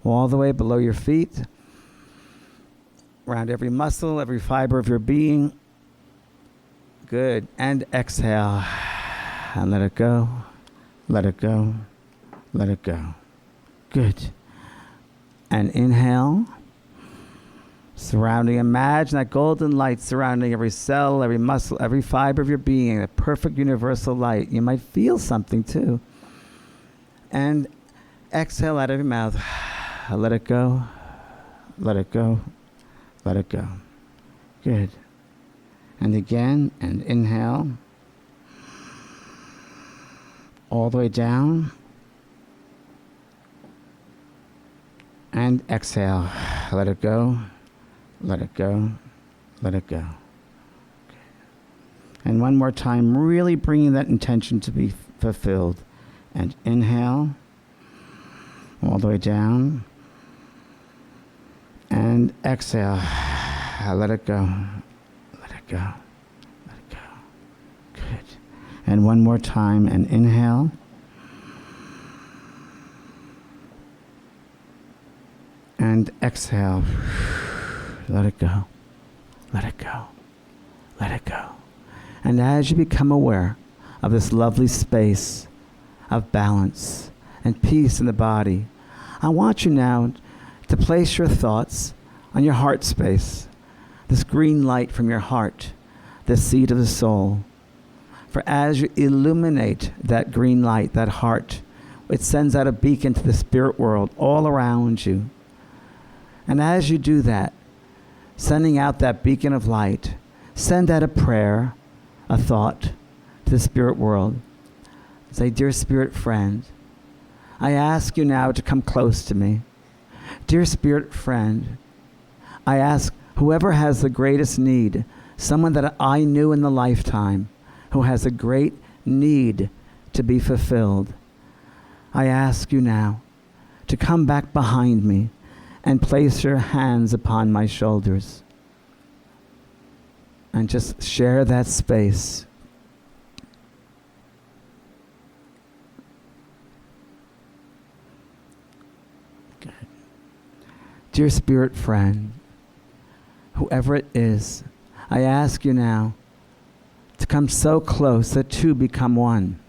all the way below your feet, around every muscle, every fiber of your being. Good. And exhale. And let it go. Let it go. Let it go. Good. And inhale. Surrounding, imagine that golden light surrounding every cell, every muscle, every fiber of your being, a perfect universal light. You might feel something too. And exhale out of your mouth. Let it go. Let it go. Let it go. Good. And again, and inhale. All the way down. And exhale. Let it go. Let it go. Let it go. Okay. And one more time, really bringing that intention to be fulfilled. And inhale. All the way down. And exhale. Let it go. Let it go. Let it go. Good. And one more time, and inhale. And exhale. Let it go. Let it go. Let it go. And as you become aware of this lovely space of balance and peace in the body, I want you now to place your thoughts on your heart space, this green light from your heart, the seed of the soul. For as you illuminate that green light, that heart, it sends out a beacon to the spirit world all around you. And as you do that, sending out that beacon of light, send out a prayer, a thought to the spirit world. Say, dear spirit friend, I ask you now to come close to me. Dear spirit friend, I ask whoever has the greatest need, someone that I knew in the lifetime who has a great need to be fulfilled, I ask you now to come back behind me and place your hands upon my shoulders. And just share that space. Good. Dear spirit friend, whoever it is, I ask you now to come so close that two become one.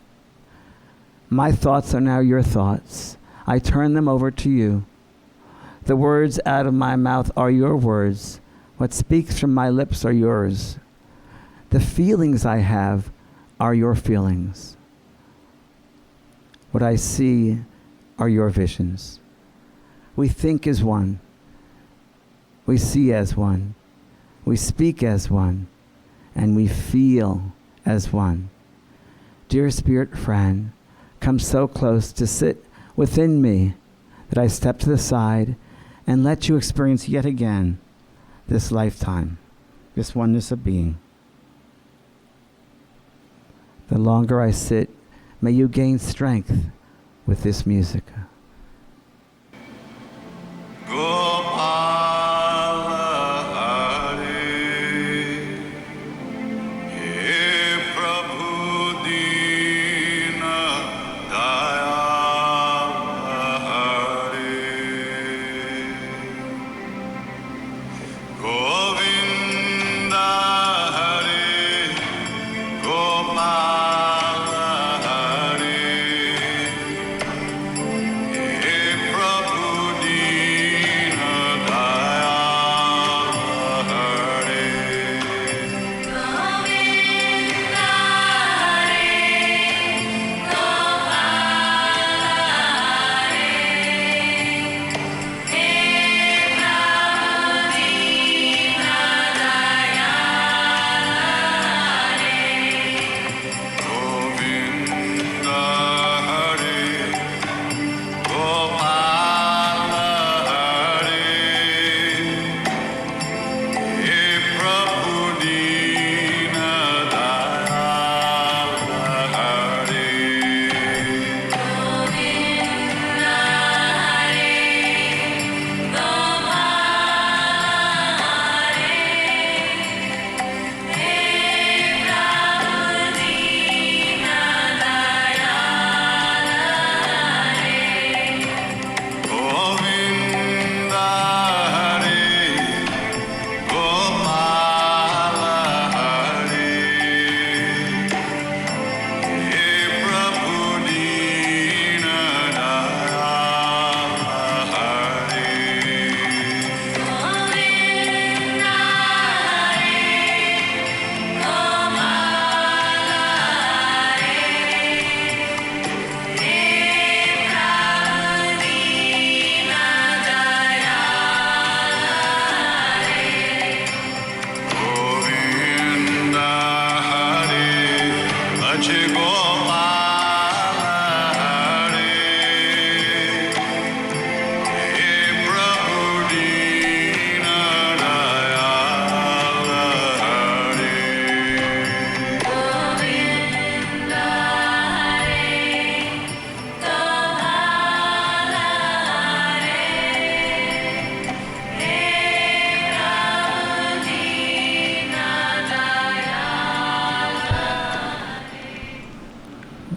My thoughts are now your thoughts. I turn them over to you. The words out of my mouth are your words. What speaks from my lips are yours. The feelings I have are your feelings. What I see are your visions. We think as one. We see as one. We speak as one. And we feel as one. Dear spirit friend, come so close to sit within me that I step to the side and let you experience yet again this lifetime, this oneness of being. The longer I sit, may you gain strength with this music.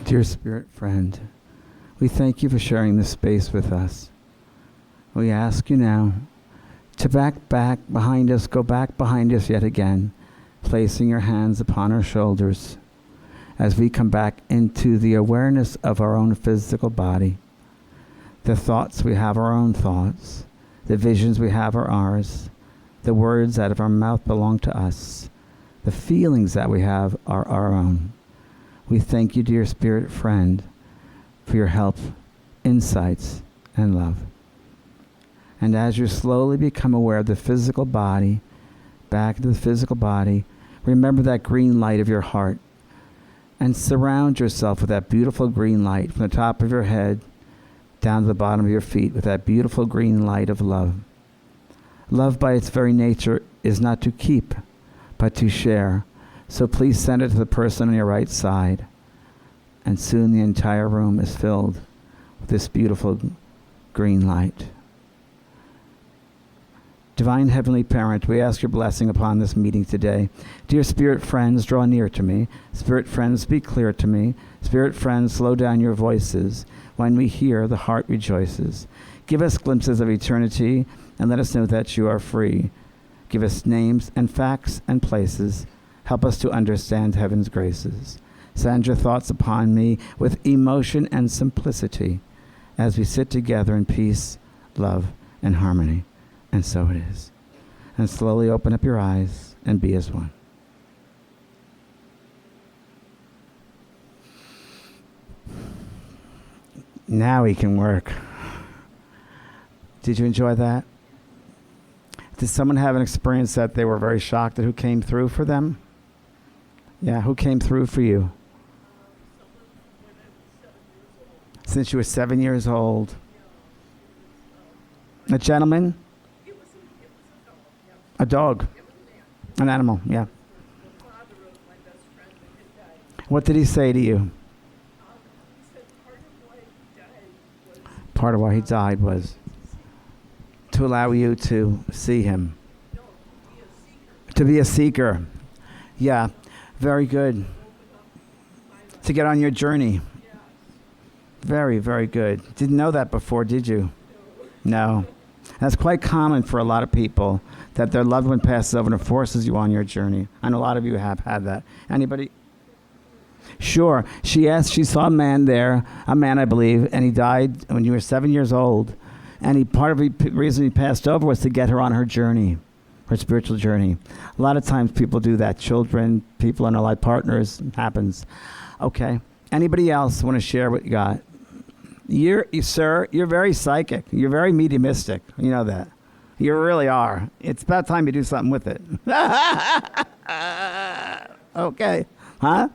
Dear spirit friend, we thank you for sharing this space with us. We ask you now to go back behind us yet again, placing your hands upon our shoulders as we come back into the awareness of our own physical body. The thoughts we have are our own thoughts. The visions we have are ours. The words out of our mouth belong to us. The feelings that we have are our own. We thank you, dear spirit friend, for your help, insights, and love. And as you slowly become aware of the physical body, back into the physical body, remember that green light of your heart and surround yourself with that beautiful green light from the top of your head down to the bottom of your feet with that beautiful green light of love. Love by its very nature is not to keep, but to share. So please send it to the person on your right side. And soon the entire room is filled with this beautiful green light. Divine Heavenly Parent, we ask your blessing upon this meeting today. Dear spirit friends, draw near to me. Spirit friends, speak clear to me. Spirit friends, slow down your voices. When we hear, the heart rejoices. Give us glimpses of eternity and let us know that you are free. Give us names and facts and places. Help us to understand heaven's graces. Send your thoughts upon me with emotion and simplicity as we sit together in peace, love, and harmony. And so it is. And slowly open up your eyes and be as one. Now we can work. Did you enjoy that? Did someone have an experience that they were very shocked at who came through for them? Yeah, who came through for you? Since you were 7 years old. A gentleman? A dog? An animal, yeah. What did he say to you? Part of why he died was to allow you to see him. To be a seeker. Yeah, very good. To get on your journey. Very, very good. Didn't know that before, did you? No. That's quite common for a lot of people, that their loved one passes over and forces you on your journey. I know a lot of you have had that. Anybody? Sure. She saw a man there, I believe, and he died when you were 7 years old. And part of the reason he passed over was to get her on her journey, her spiritual journey. A lot of times people do that. Children, people in their life, partners, happens. Okay. Anybody else want to share what you got? Sir, you're very psychic. You're very mediumistic. You know that. You really are. It's about time you do something with it. Okay. Huh?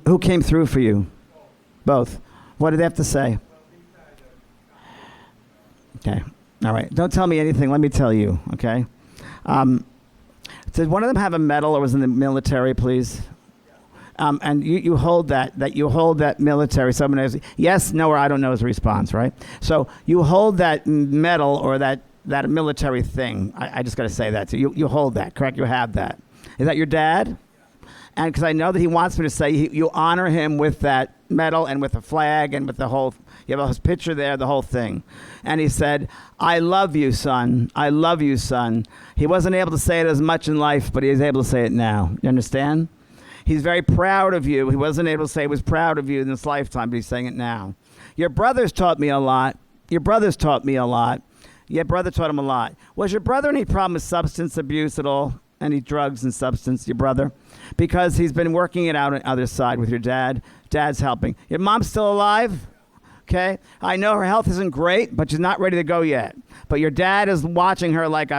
Who came through for you? Both. What did they have to say? Okay. All right. Don't tell me anything. Let me tell you. Okay. Did one of them have a medal or was in the military, please? And you hold that military. Someone has yes, no, or I don't know is the response, right? So you hold that medal or that military thing. I just got to say that. So you hold that, correct? You have that. Is that your dad? And because I know that he wants me to say you honor him with that medal and with the flag and with the whole, you have his picture there, the whole thing. And he said, I love you, son. I love you, son. He wasn't able to say it as much in life, but he is able to say it now. You understand? He's very proud of you. He wasn't able to say he was proud of you in this lifetime, but he's saying it now. Your brothers taught me a lot. Your brother taught him a lot. Was your brother any problem with substance abuse at all? Any drugs and substance, your brother? Because he's been working it out on the other side with your dad. Dad's helping. Your mom's still alive? Okay? I know her health isn't great, but she's not ready to go yet. But your dad is watching her like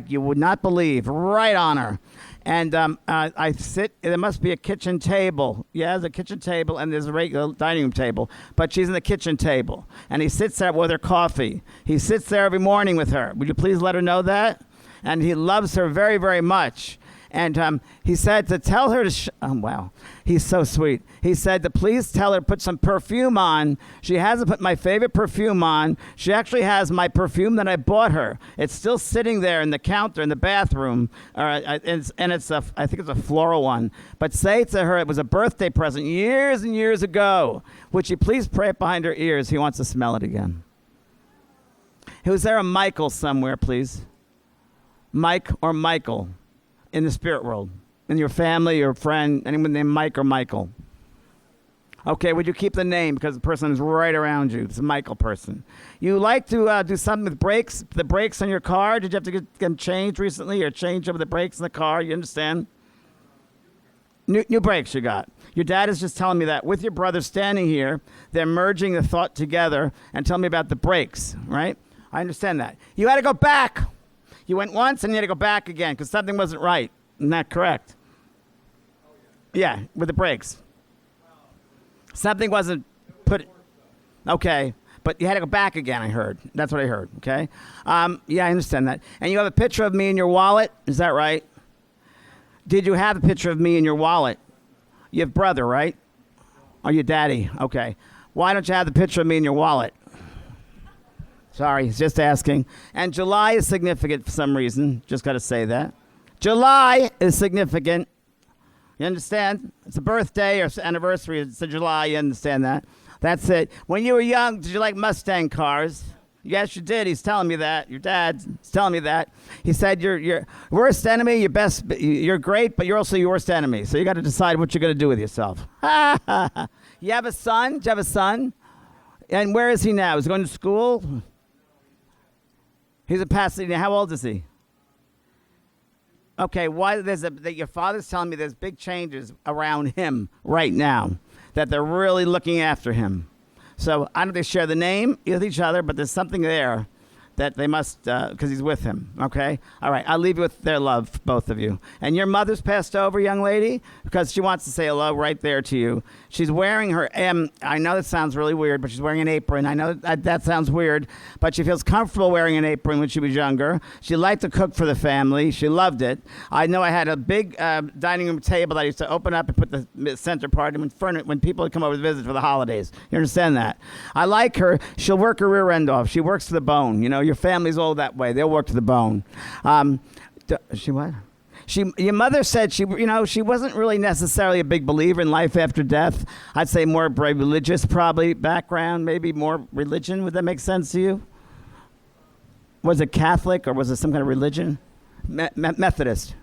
you would not believe, right on her. And I sit, there must be a kitchen table. Yeah, there's a kitchen table and there's a regular dining room table. But she's in the kitchen table. And he sits there with her coffee. He sits there every morning with her. Would you please let her know that? And he loves her very, very much. And he said to tell her to, oh, wow, he's so sweet. He said to please tell her to put some perfume on. She hasn't put my favorite perfume on. She actually has my perfume that I bought her. It's still sitting there in the counter in the bathroom. I think it's a floral one. But say to her it was a birthday present years and years ago. Would she please pray it behind her ears? He wants to smell it again. Who's there a Michael somewhere, please? Mike or Michael? In the spirit world, in your family, your friend, anyone named Mike or Michael. Okay, would you keep the name because the person is right around you. It's a Michael person. You like to do something with brakes, the brakes on your car? Did you have to get them changed recently or change over the brakes in the car? You understand? New brakes you got. Your dad is just telling me that with your brother standing here, they're merging the thought together and tell me about the brakes, right? I understand that. You had to go back. You went once and you had to go back again because something wasn't right. Isn't that correct? Yeah, with the brakes. Something wasn't put. Okay, but you had to go back again, I heard. That's what I heard, okay? Yeah, I understand that. And you have a picture of me in your wallet. Is that right? Did you have a picture of me in your wallet? You have brother, right? Or your daddy? Okay. Why don't you have the picture of me in your wallet? Sorry, he's just asking. And July is significant for some reason. Just got to say that. July is significant. You understand? It's a birthday or anniversary. It's a July. You understand that? That's it. When you were young, did you like Mustang cars? Yes, you did. He's telling me that. Your dad's telling me that. He said your worst enemy, your best. You're great, but you're also your worst enemy. So you got to decide what you're going to do with yourself. You have a son? Do you have a son? And where is he now? Is he going to school? He's a Pasadena. How old is he? Okay, why your father's telling me there's big changes around him right now, that they're really looking after him. So I don't know if they share the name with each other, but there's something there that they must, because he's with him, okay? All right, I'll leave you with their love, both of you. And your mother's passed over, young lady, because she wants to say hello right there to you. She's wearing her, I know that sounds really weird, but she's wearing an apron. I know that sounds weird, but she feels comfortable wearing an apron when she was younger. She liked to cook for the family. She loved it. I know I had a big dining room table that I used to open up and put the center part in when people would come over to visit for the holidays. You understand that? I like her. She'll work her rear end off. She works to the bone, you know. Your family's all that way. They'll work to the bone. She what? Your mother said she wasn't really necessarily a big believer in life after death. I'd say more religious, probably background, maybe more religion. Would that make sense to you? Was it Catholic or was it some kind of religion? Methodist.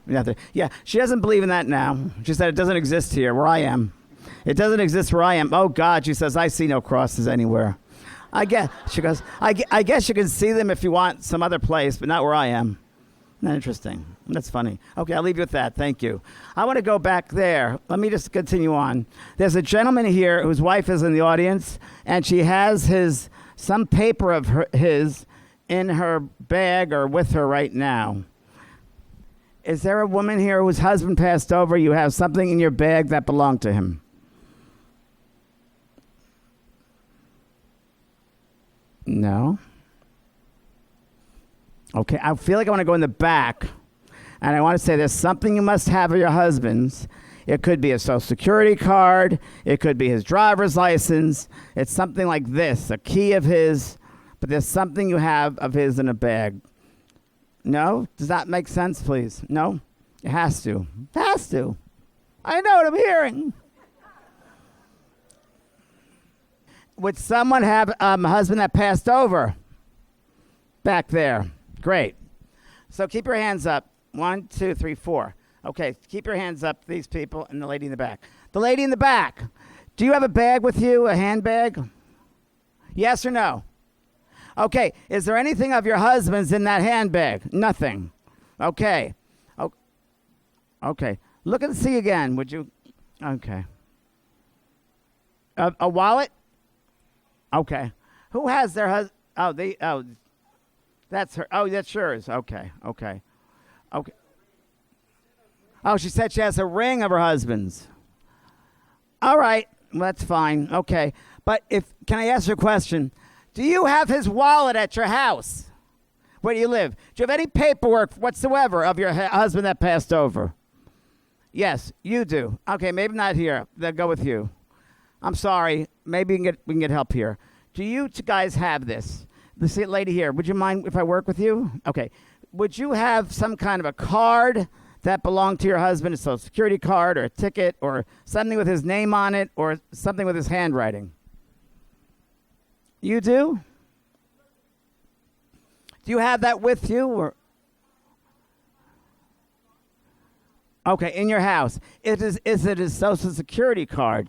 Yeah, she doesn't believe in that now. She said it doesn't exist here where I am. It doesn't exist where I am. Oh God, she says, I see no crosses anywhere. I guess, she goes, I guess you can see them if you want some other place, but not where I am. Isn't that interesting? That's funny. Okay, I'll leave you with that. Thank you. I want to go back there. Let me just continue on. There's a gentleman here whose wife is in the audience, and she has some paper of his in her bag or with her right now. Is there a woman here whose husband passed over? You have something in your bag that belonged to him. No. Okay, I feel like I want to go in the back, and I want to say there's something you must have of your husband's. It could be a Social Security card. It could be his driver's license. It's something like this, a key of his, but there's something you have of his in a bag. No? Does that make sense, please? No? It has to. It has to. I know what I'm hearing. Would someone have a husband that passed over? Back there. Great. So keep your hands up. 1, 2, 3, 4. Okay, keep your hands up, these people, and the lady in the back. The lady in the back. Do you have a bag with you, a handbag? Yes or no? Okay, is there anything of your husband's in that handbag? Nothing. Okay. Okay. Look and see again, would you? Okay. A wallet? Okay. Who has their husband? Oh, that's her. Oh, that's yours. Okay. Oh, she said she has a ring of her husband's. All right. Well, that's fine. Okay. But can I ask you a question? Do you have his wallet at your house? Where do you live? Do you have any paperwork whatsoever of your husband that passed over? Yes, you do. Okay, maybe not here. They'll go with you. I'm sorry. Maybe we can get help here. Do you guys have this? This lady here, would you mind if I work with you? Okay. Would you have some kind of a card that belonged to your husband, a social security card or a ticket or something with his name on it or something with his handwriting? You do? Do you have that with you? Or? Okay, in your house. Is it his social security card?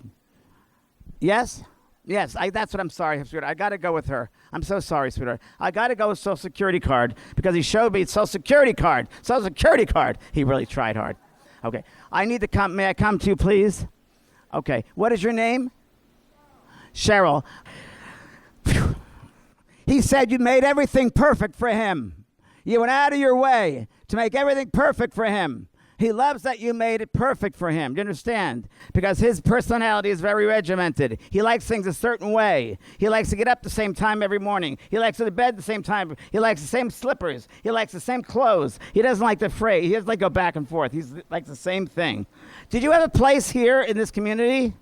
Yes? Yes, that's what I'm sorry, sweetheart. I got to go with her. I'm so sorry, sweetheart. I got to go with social security card because he showed me social security card. Social security card. He really tried hard. Okay. I need to come. May I come to you, please? Okay. What is your name? Cheryl. Phew. He said you made everything perfect for him. You went out of your way to make everything perfect for him. He loves that you made it perfect for him. Do you understand? Because his personality is very regimented. He likes things a certain way. He likes to get up the same time every morning. He likes to go to bed the same time. He likes the same slippers. He likes the same clothes. He doesn't like to fray. He doesn't like to go back and forth. He's like the same thing. Did you have a place here in this community?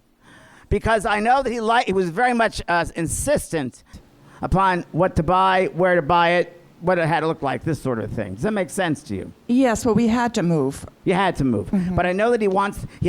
Because I know that he was very much insistent upon what to buy, where to buy it, what it had to look like, this sort of thing. Does that make sense to you? Yes, well, we had to move. You had to move. Mm-hmm. But I know that he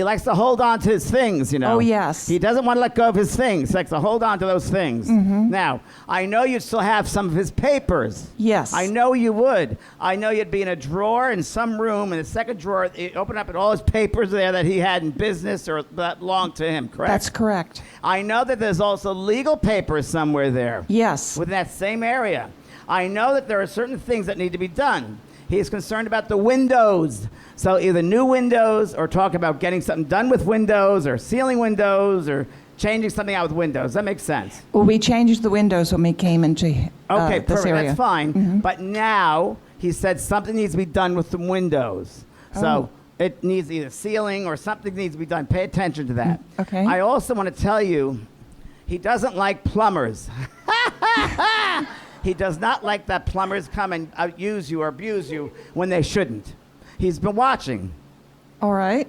likes to hold on to his things, you know. Oh, yes. He doesn't want to let go of his things. He likes to hold on to those things. Mm-hmm. Now, I know you still have some of his papers. Yes. I know you would. I know you'd be in a drawer in some room, in the second drawer, you open up and all his papers there that he had in business or that belonged to him, correct? That's correct. I know that there's also legal papers somewhere there. Yes. Within that same area. I know that there are certain things that need to be done. He is concerned about the windows. So either new windows or talk about getting something done with windows or sealing windows or changing something out with windows. Does that make sense? Well, we changed the windows when we came into okay, this perfect. area. That's fine. Mm-hmm. But now he said something needs to be done with the windows. So it needs either sealing or something needs to be done. Pay attention to that. Okay. I also want to tell you, he doesn't like plumbers. He does not like that plumbers come and use you or abuse you when they shouldn't. He's been watching. All right.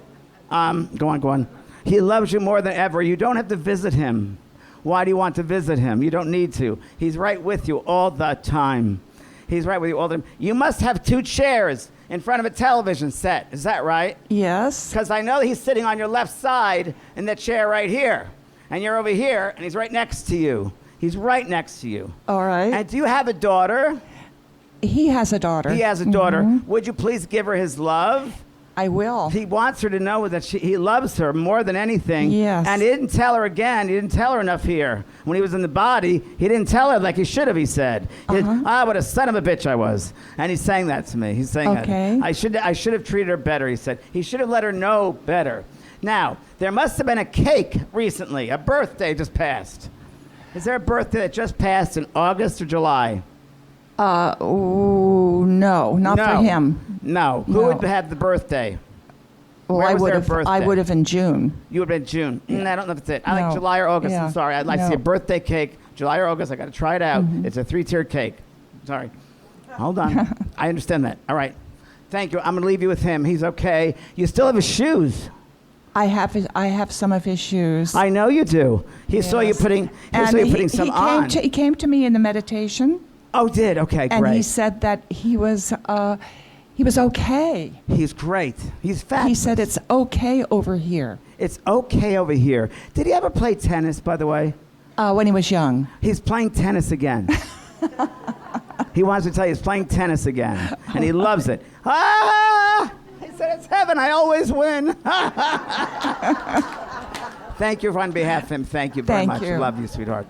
Go on. He loves you more than ever. You don't have to visit him. Why do you want to visit him? You don't need to. He's right with you all the time. He's right with you all the time. You must have 2 chairs in front of a television set. Is that right? Yes. Because I know he's sitting on your left side in the chair right here. And you're over here, and he's right next to you. He's right next to you. All right. And do you have a daughter? He has a daughter. He has a daughter. Mm-hmm. Would you please give her his love? I will. He wants her to know that he loves her more than anything. Yes. And he didn't tell her again. He didn't tell her enough here. When he was in the body, he didn't tell her like he should have, he said. What a son of a bitch I was. And he's saying that to me. He's saying okay. that. I should have treated her better, he said. He should have let her know better. Now, there must have been a cake recently. A birthday just passed. Is there a birthday that just passed in August or July? No, not for him. No. Who would have the birthday? Well, Where I was would their have. birthday? I would have in June. You would have been June. I don't know if it's it. I like No. July or August. Yeah. I'm sorry. I'd like to see a birthday cake. July or August. I got to try it out. Mm-hmm. It's a 3-tiered cake. Sorry. Hold on. I understand that. All right. Thank you. I'm going to leave you with him. He's okay. You still have his shoes. I have some of his shoes. I know you do. He saw you Yes. putting. Some on. He came to me in the meditation. Oh, did? Okay, And great. he said that he was okay. He's great. He's fat. He said it's okay over here. It's okay over here. Did he ever play tennis, by the way? When he was young. He's playing tennis again. He wants to tell you he's playing tennis again, and he loves it. He said, it's heaven. I always win. Thank you on behalf of him. Thank you very much. Thank you. Love you, sweetheart.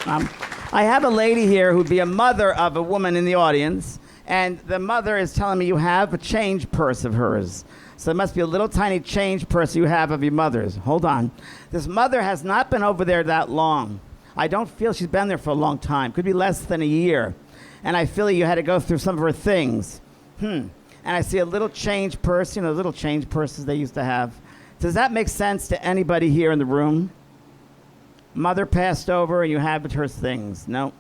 I have a lady here who'd be a mother of a woman in the audience, and the mother is telling me you have a change purse of hers. So there must be a little tiny change person you have of your mother's. Hold on. This mother has not been over there that long. I don't feel she's been there for a long time. Could be less than a year. And I feel you had to go through some of her things. And I see a little change person, you know, little change purses they used to have. Does that make sense to anybody here in the room? Mother passed over and you have her things. No?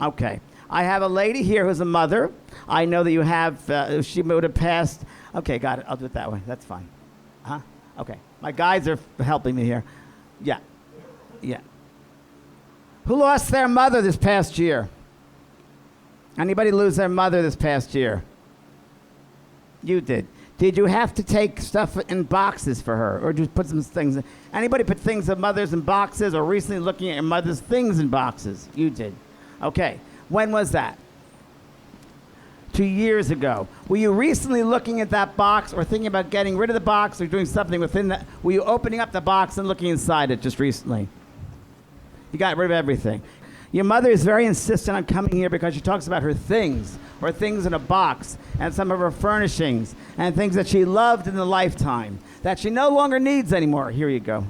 Okay. I have a lady here who's a mother. I know that you have, she would have passed. Okay, got it. I'll do it that way. That's fine. Huh? Okay. My guides are helping me here. Yeah. Yeah. Who lost their mother this past year? Anybody lose their mother this past year? You did. Did you have to take stuff in boxes for her, or just put some things in? Anybody put things of mothers in boxes, or recently looking at your mother's things in boxes? You did. Okay. When was that? 2 years ago. Were you recently looking at that box, or thinking about getting rid of the box, or doing something within that? Were you opening up the box and looking inside it just recently? You got rid of everything. Your mother is very insistent on coming here because she talks about her things, or things in a box, and some of her furnishings, and things that she loved in the lifetime that she no longer needs anymore. Here you go.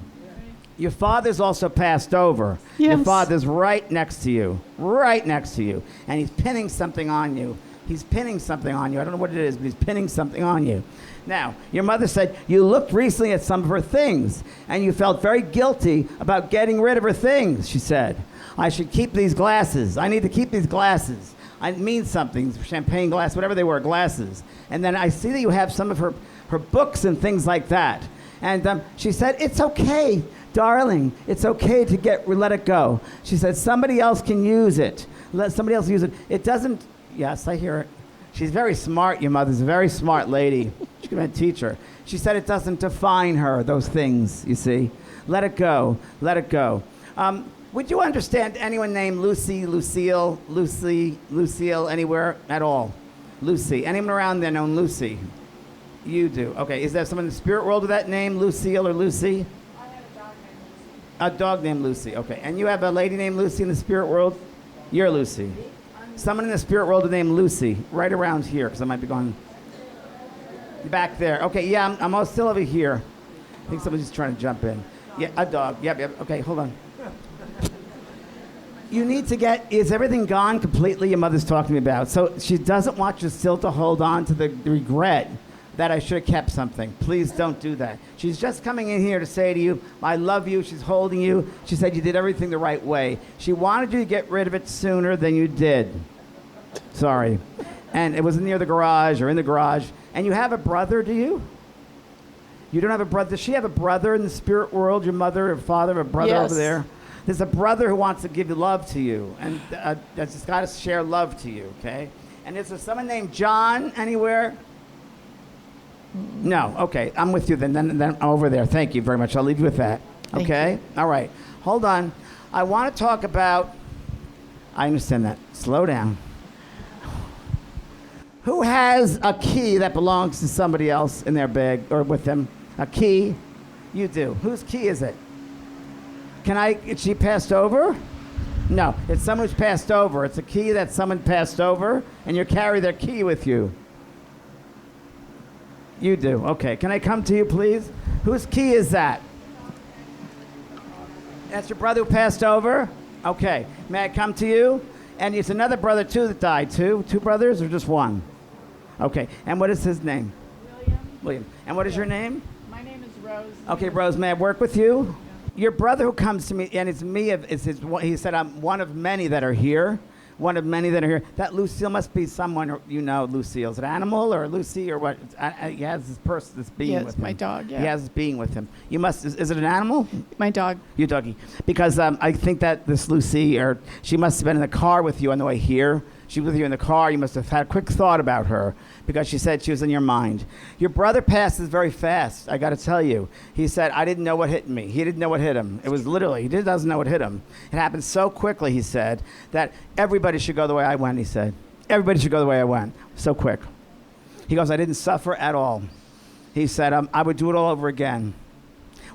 Your father's also passed over. Yes. Your father's right next to you, and he's pinning something on you. He's pinning something on you. I don't know what it is, but he's pinning something on you. Now, your mother said you looked recently at some of her things, and you felt very guilty about getting rid of her things, she said. I should keep these glasses. I need to keep these glasses. It means something, champagne glass, whatever they were, glasses. And then I see that you have some of her books and things like that. And she said, it's okay, darling. It's okay to let it go. She said, somebody else can use it. Let somebody else use it. It doesn't, yes, I hear it. She's very smart, your mother's a very smart lady. She could have been a teacher. She said it doesn't define her, those things, you see. Let it go, let it go. Would you understand anyone named Lucy, Lucille, anywhere at all? Lucy. Anyone around there known Lucy? You do. Okay. Is there someone in the spirit world with that name, Lucille or Lucy? I have a dog named Lucy. A dog named Lucy. Okay. And you have a lady named Lucy in the spirit world? You're Lucy. Someone in the spirit world named Lucy, right around here, because I might be going back there. Okay. Yeah, I'm still over here. I think someone's just trying to jump in. Yeah, a dog. Yep. Okay. Hold on. You need to is everything gone completely? Your mother's talking to me about. So she doesn't want you still to hold on to the regret that I should have kept something. Please don't do that. She's just coming in here to say to you, I love you. She's holding you. She said you did everything the right way. She wanted you to get rid of it sooner than you did. Sorry. And it was near the garage or in the garage. And you have a brother, do you? You don't have a brother. Does she have a brother in the spirit world? Your mother or father, a brother over there? There's a brother who wants to give love to you, and that's got to share love to you, okay? And is there someone named John anywhere? No. Okay, I'm with you then. Then I'm over there. Thank you very much. I'll leave you with that. Okay? All right. Hold on. I want to talk about. I understand that. Slow down. Who has a key that belongs to somebody else in their bag or with them? A key? You do. Whose key is it? Is she passed over? No, it's someone who's passed over. It's a key that someone passed over, and you carry their key with you. You do. Okay. Can I come to you, please? Whose key is that? That's your brother who passed over? Okay. May I come to you? And it's another brother, too, that died, too? Two brothers or just one? Okay. And what is his name? William. And what is your name? My name is Rose. Okay, Rose, may I work with you? Your brother who comes to me, and it's me, he said, I'm one of many that are here. One of many that are here. That Lucille must be someone, you know, Lucille. Is it an animal or Lucy or what? He has this person, this being with him. Yes, my dog, yeah. He has this being with him. You must, is it an animal? My dog. Your doggy. Because I think that this Lucy, she must have been in the car with you on the way here. She was with you in the car. You must have had a quick thought about her because she said she was in your mind. Your brother passes very fast, I got to tell you. He said, I didn't know what hit me. He didn't know what hit him. It was literally, he doesn't know what hit him. It happened so quickly, he said, that everybody should go the way I went, he said. Everybody should go the way I went. So quick. He goes, I didn't suffer at all. He said, I would do it all over again.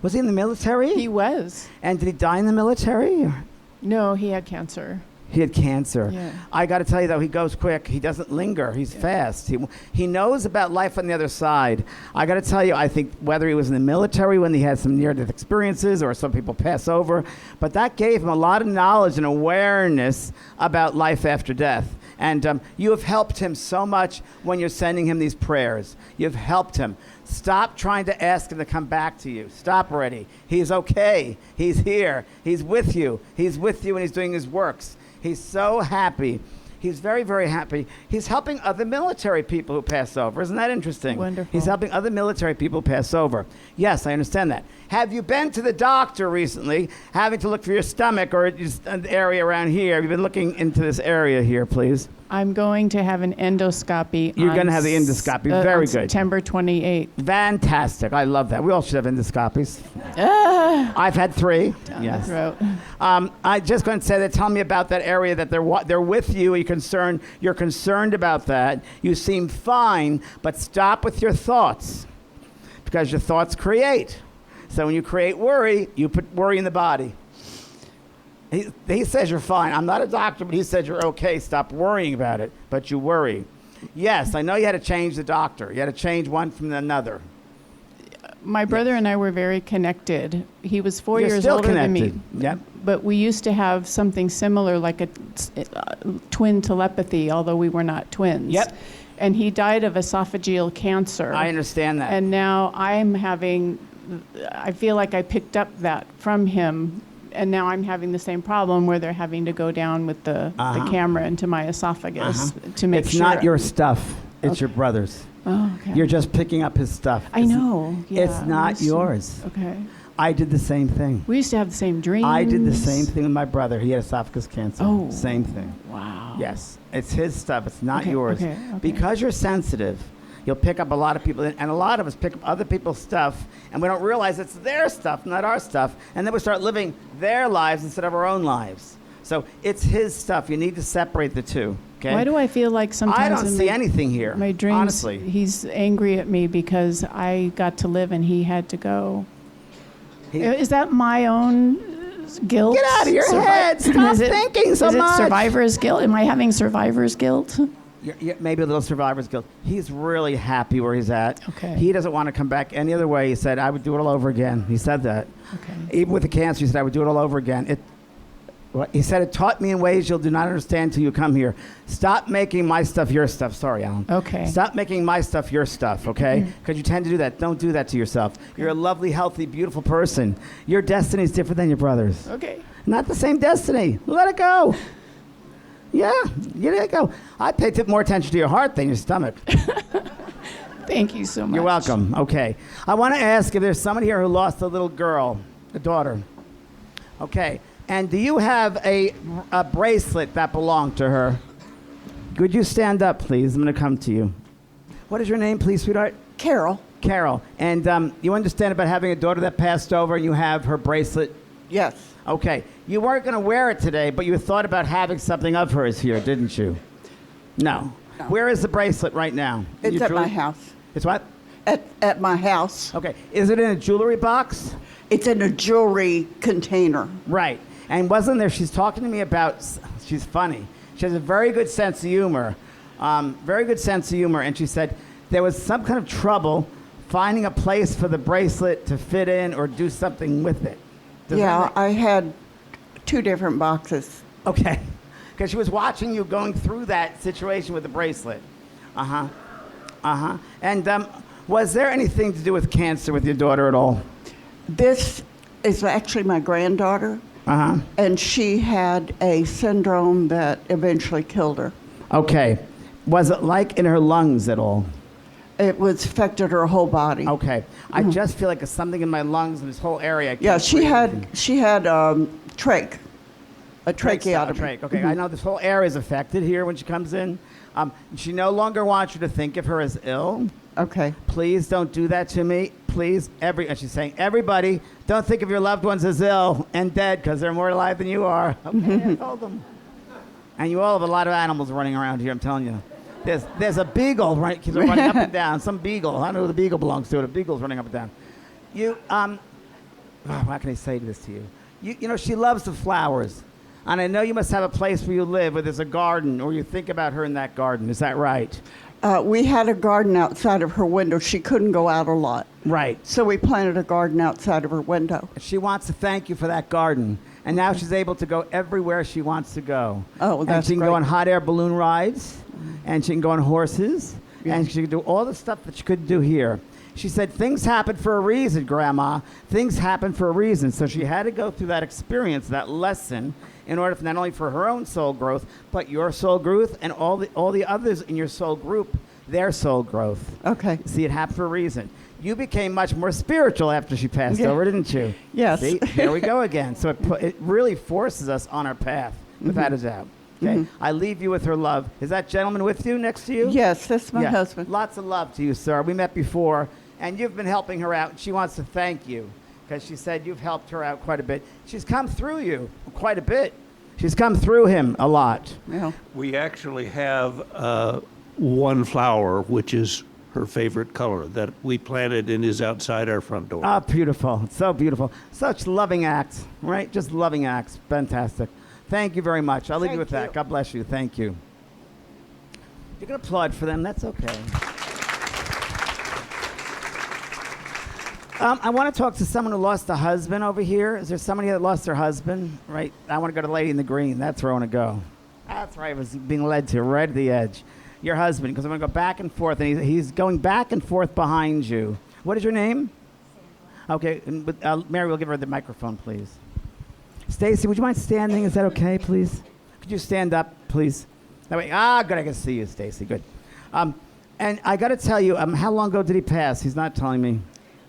Was he in the military? He was. And did he die in the military? No, he had cancer. He had cancer. Yeah. I got to tell you, though, he goes quick. He doesn't linger. He's fast. He knows about life on the other side. I got to tell you, I think whether he was in the military when he had some near-death experiences or some people pass over, but that gave him a lot of knowledge and awareness about life after death. And you have helped him so much when you're sending him these prayers. You've helped him. Stop trying to ask him to come back to you. Stop already. He's okay. He's here. He's with you. He's with you and he's doing his works. He's so happy. He's very, very happy. He's helping other military people who pass over. Isn't that interesting? Wonderful. He's helping other military people pass over. Yes, I understand that. Have you been to the doctor recently, having to look for your stomach or just an area around here? Have you been looking into this area here, please? I'm going to have an endoscopy. You're going to have the endoscopy. Very on good. September 28th. Fantastic. I love that. We all should have endoscopies. I've had 3. Yes. Throat. I just going to say that. Tell me about that area that they're with you. You're concerned about that. You seem fine, but stop with your thoughts because your thoughts create. So when you create worry, you put worry in the body. He says you're fine. I'm not a doctor, but he said you're okay. Stop worrying about it, but you worry. Yes, I know you had to change the doctor. You had to change one from another. My brother and I were very connected. He was 4 You're years still older connected. than me. Yep. But we used to have something similar, like a twin telepathy, although we were not twins. Yep. And he died of esophageal cancer. I understand that. And now I feel like I picked up that from him. And now I'm having the same problem where they're having to go down with the camera into my esophagus to make it's sure. not your stuff. It's your brother's. Oh, okay. You're just picking up his stuff. I know. Yeah, It's not yours. Okay. I did the same thing. We used to have the same dreams. I did the same thing with my brother. He had esophagus cancer. Oh. Same thing. Wow. Yes. It's his stuff. It's not Okay, yours. okay. Because you're sensitive, you'll pick up a lot of people, and a lot of us pick up other people's stuff, and we don't realize it's their stuff, not our stuff, and then we start living their lives instead of our own lives. So it's his stuff. You need to separate the two. Okay? Why do I feel like sometimes I don't in see my, anything here. my dreams, honestly. he's angry at me because I got to live and he had to go. Is that my own guilt? Get out of your head. Stop thinking so much. Is it survivor's guilt? Am I having survivor's guilt? Maybe a little survivor's guilt. He's really happy where he's at. Okay. He doesn't want to come back any other way. He said, I would do it all over again. He said that. Okay. Even with the cancer, he said, I would do it all over again. He said, it taught me in ways you'll do not understand till you come here. Stop making my stuff your stuff. Sorry, Alan. Okay. Stop making my stuff your stuff, okay? Because you tend to do that. Don't do that to yourself. You're a lovely, healthy, beautiful person. Your destiny is different than your brother's. Okay. Not the same destiny. Let it go. Yeah, you let it go. I pay more attention to your heart than your stomach. Thank you so much. You're welcome. Okay. I want to ask if there's someone here who lost a little girl, a daughter. Okay. And do you have a bracelet that belonged to her? Would you stand up, please? I'm going to come to you. What is your name, please, sweetheart? Carol. Carol. And you understand about having a daughter that passed over and you have her bracelet? Yes. Okay. You weren't going to wear it today, but you thought about having something of hers here, didn't you? No. Where is the bracelet right now? It's at my house. It's what? At my house. Okay. Is it in a jewelry box? It's in a jewelry container. Right. And wasn't there, she's talking to me about, she's funny. She has a very good sense of humor. Very good sense of humor. And she said there was some kind of trouble finding a place for the bracelet to fit in or do something with it. I had 2 different boxes. Okay. Because she was watching you going through that situation with the bracelet. And was there anything to do with cancer with your daughter at all? This is actually my granddaughter. And she had a syndrome that eventually killed her. Okay. Was it like in her lungs at all? It was affected her whole body. Okay. I just feel like there's something in my lungs in this whole area. Yeah, she had trach, a tracheotomy. Trach. Okay, I know this whole area is affected here when she comes in. She no longer wants you to think of her as ill. Okay. Please don't do that to me. Please, and she's saying, everybody, don't think of your loved ones as ill and dead because they're more alive than you are. Okay, I told them. And you all have a lot of animals running around here, I'm telling you. There's a beagle running up and down. Some beagle. I don't know who the beagle belongs to. The beagle's running up and down. What can I say this to you? You know, she loves the flowers. And I know you must have a place where you live where there's a garden, or you think about her in that garden. Is that right? We had a garden outside of her window. She couldn't go out a lot. Right. So we planted a garden outside of her window. She wants to thank you for that garden. And now she's able to go everywhere she wants to go. Oh, that's And she can great. go on hot air balloon rides, and she can go on horses, and she can do all the stuff that she couldn't do here. She said, things happen for a reason, Grandma. Things happen for a reason. So she had to go through that experience, that lesson, in order for not only for her own soul growth, but your soul growth and all the others in your soul group, their soul growth. Okay. See, it happened for a reason. You became much more spiritual after she passed over, didn't you? Yes. See, there we go again. So it really forces us on our path, without a doubt. Okay. I leave you with her love. Is that gentleman with you, next to you? Yes, that's my husband. Lots of love to you, sir. We met before, and you've been helping her out. She wants to thank you because she said you've helped her out quite a bit. She's come through you quite a bit. She's come through him a lot. Yeah. We actually have one flower, which is her favorite color, that we planted and is outside our front door. Ah, beautiful. So beautiful. Such loving acts, right? Just loving acts. Fantastic. Thank you very much. I'll leave you with that. God bless you. Thank you. You can applaud for them. That's okay. I want to talk to someone who lost a husband over here. Is there somebody that lost their husband? Right. I want to go to Lady in the Green. That's where I want to go. That's where I was being led to, right at the edge. Your husband, because I'm going to go back and forth, and he's going back and forth behind you. What is your name? Sandra. Okay. Mary, we'll give her the microphone, please. Stacy, would you mind standing? Is that okay, please? Could you stand up, please? That way. Good. I can see you, Stacy. Good. And I got to tell you, how long ago did he pass? He's not telling me.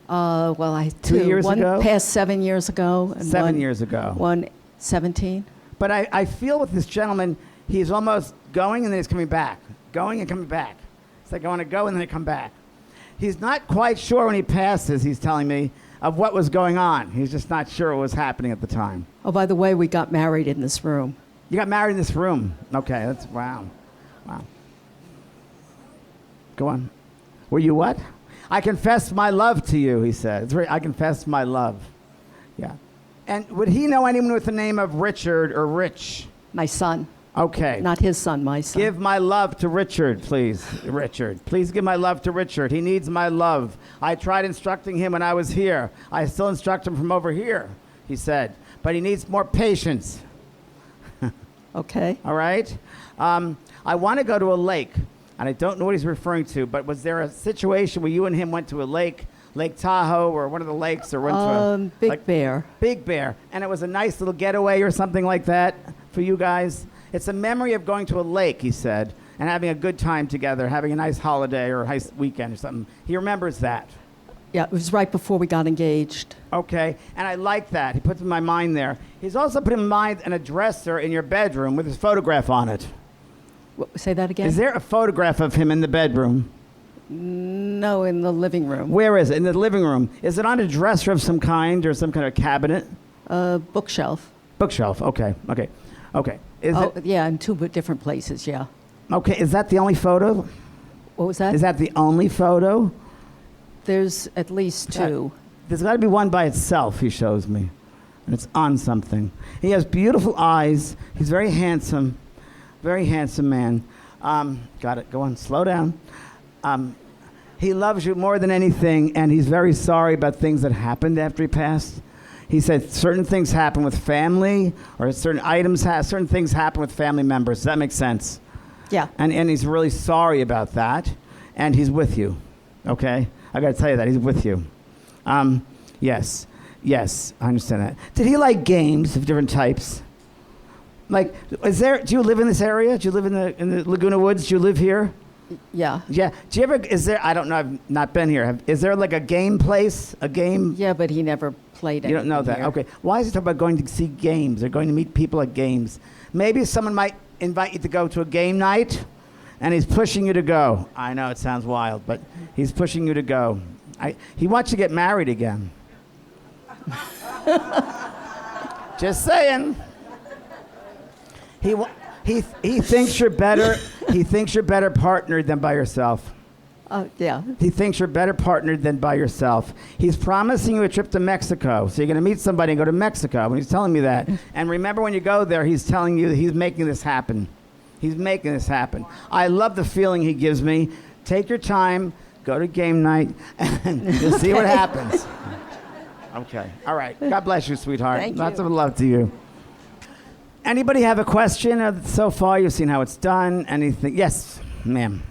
Well, I 2 years one ago? passed 7 years ago. And 7 years ago. One 17. But I feel with this gentleman, he's almost going and then he's coming back. Going and coming back. It's like I want to go and then I come back. He's not quite sure when he passes, he's telling me, of what was going on. He's just not sure what was happening at the time. Oh, by the way, we got married in this room. You got married in this room. Okay, that's, wow. Wow. Go on. Were you what? I confess my love to you, he said. It's I confess my love. Yeah. And would he know anyone with the name of Richard or Rich? My son. Okay. Not his son, my son. Give my love to Richard, please. Richard. Please give my love to Richard. He needs my love. I tried instructing him when I was here. I still instruct him from over here, he said. But he needs more patience. Okay. All right? I want to go to a lake, and I don't know what he's referring to, but was there a situation where you and him went to a lake, Lake Tahoe, or one of the lakes, or went to a... Big Bear. Big Bear. And it was a nice little getaway or something like that for you guys? It's a memory of going to a lake, he said, and having a good time together, having a nice holiday or a nice weekend or something. He remembers that. Yeah, it was right before we got engaged. Okay, and I like that. He puts in my mind there. He's also put in mind a dresser in your bedroom with his photograph on it. Say that again? Is there a photograph of him in the bedroom? No, in the living room. Where is it? In the living room. Is it on a dresser of some kind or some kind of cabinet? Bookshelf. Bookshelf, okay. Is it? Yeah, in two different places, yeah. Okay, is that the only photo? What was that? Is that the only photo? There's at least two. There's got to be one by itself, he shows me. And it's on something. He has beautiful eyes. He's very handsome man. Got it. Go on. Slow down. He loves you more than anything, and he's very sorry about things that happened after he passed. He said certain things happen with family, or certain things happen with family members. Does that make sense? Yeah. And he's really sorry about that, and he's with you. Okay? I got to tell you that. He's with you. Yes, I understand that. Did he like games of different types? Like, do you live in this area? Do you live in the Laguna Woods? Do you live here? Yeah. Yeah. Do you ever, I don't know, I've not been here. Is there like a game place? A game? Yeah, but he never played it. You don't know that. Here. Okay. Why is he talking about going to see games? They're going to meet people at games. Maybe someone might invite you to go to a game night, and he's pushing you to go. I know it sounds wild, but he's pushing you to go. He wants you to get married again. Just saying. He thinks you're better. He thinks you're better partnered than by yourself. Yeah. He thinks you're better partnered than by yourself. He's promising you a trip to Mexico. So you're going to meet somebody and go to Mexico. And he's telling me that. And remember, when you go there, he's telling you that he's making this happen. He's making this happen. I love the feeling he gives me. Take your time. Go to game night. And you'll see what happens. Okay. All right. God bless you, sweetheart. Thank Lots you. of love to you. Anybody have a question so far? You've seen how it's done. Anything? Yes, ma'am.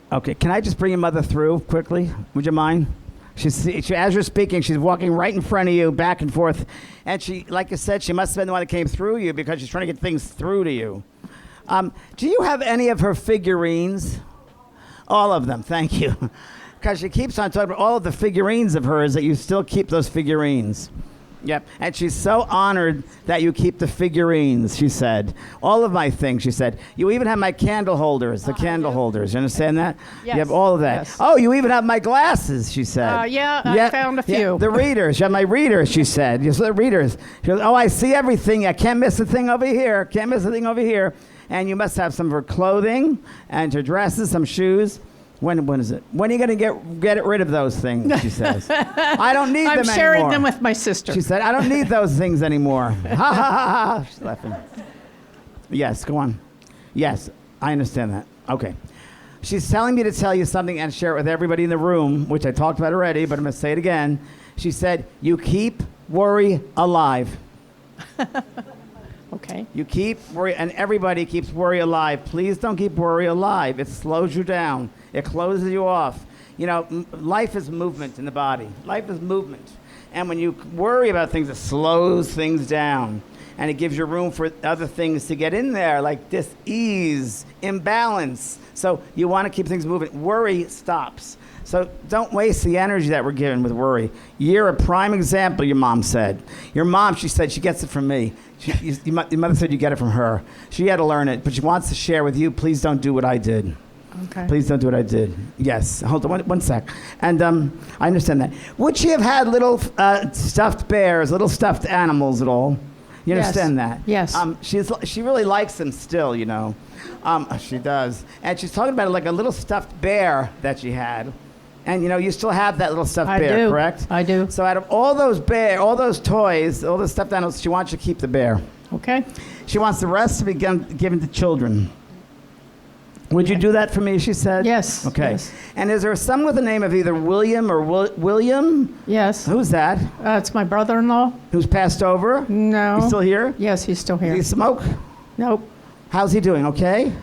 Okay, can I just bring your mother through quickly? Would you mind? As you're speaking, she's walking right in front of you, back and forth. And she, like you said, she must have been the one that came through you because she's trying to get things through to you. Do you have any of her figurines? All of them, thank you. Because she keeps on talking about all of the figurines of hers, that you still keep those figurines. Yep, and she's so honored that you keep the figurines, she said. All of my things, she said. You even have my candle holders, the candle holders. You understand that? Yes. You have all of that. Yes. Oh, you even have my glasses, she said. Yeah, I found a few. The readers. You have my readers, she said. You said the readers. She goes, oh, I see everything. I can't miss a thing over here. Can't miss a thing over here. And you must have some of her clothing and her dresses, some shoes. When is it? When are you going to get rid of those things, she says. I don't need them anymore. I'm sharing them with my sister. She said, I don't need those things anymore. Ha, ha, ha, ha. She's laughing. Yes, go on. Yes, I understand that. Okay. She's telling me to tell you something and share it with everybody in the room, which I talked about already, but I'm going to say it again. She said, you keep worry alive. Okay. You keep worry, and everybody keeps worry alive. Please don't keep worry alive. It slows you down. It closes you off. You know, life is movement in the body. Life is movement. And when you worry about things, it slows things down. And it gives you room for other things to get in there, like dis-ease, imbalance. So you want to keep things moving. Worry stops. So don't waste the energy that we're given with worry. You're a prime example, your mom said. Your mom, she said, she gets it from me. Your mother said you get it from her. She had to learn it, but she wants to share with you. Please don't do what I did. Okay. Please don't do what I did. Yes. Hold on one sec. And I understand that. Would she have had little stuffed bears, little stuffed animals at all? You understand that? Yes. She really likes them still, you know. She does. And she's talking about like a little stuffed bear that she had. And, you know, you still have that little stuffed bear, correct? I do. So out of all those toys, all the stuffed animals, she wants you to keep the bear. Okay. She wants the rest to be given to children. Would you do that for me, she said? Yes. Okay. Yes. And is there someone with the name of either William or William? Yes. Who's that? It's my brother-in-law. Who's passed over? No. He's still here? Yes, he's still here. Does he smoke? Nope. How's he doing? Okay?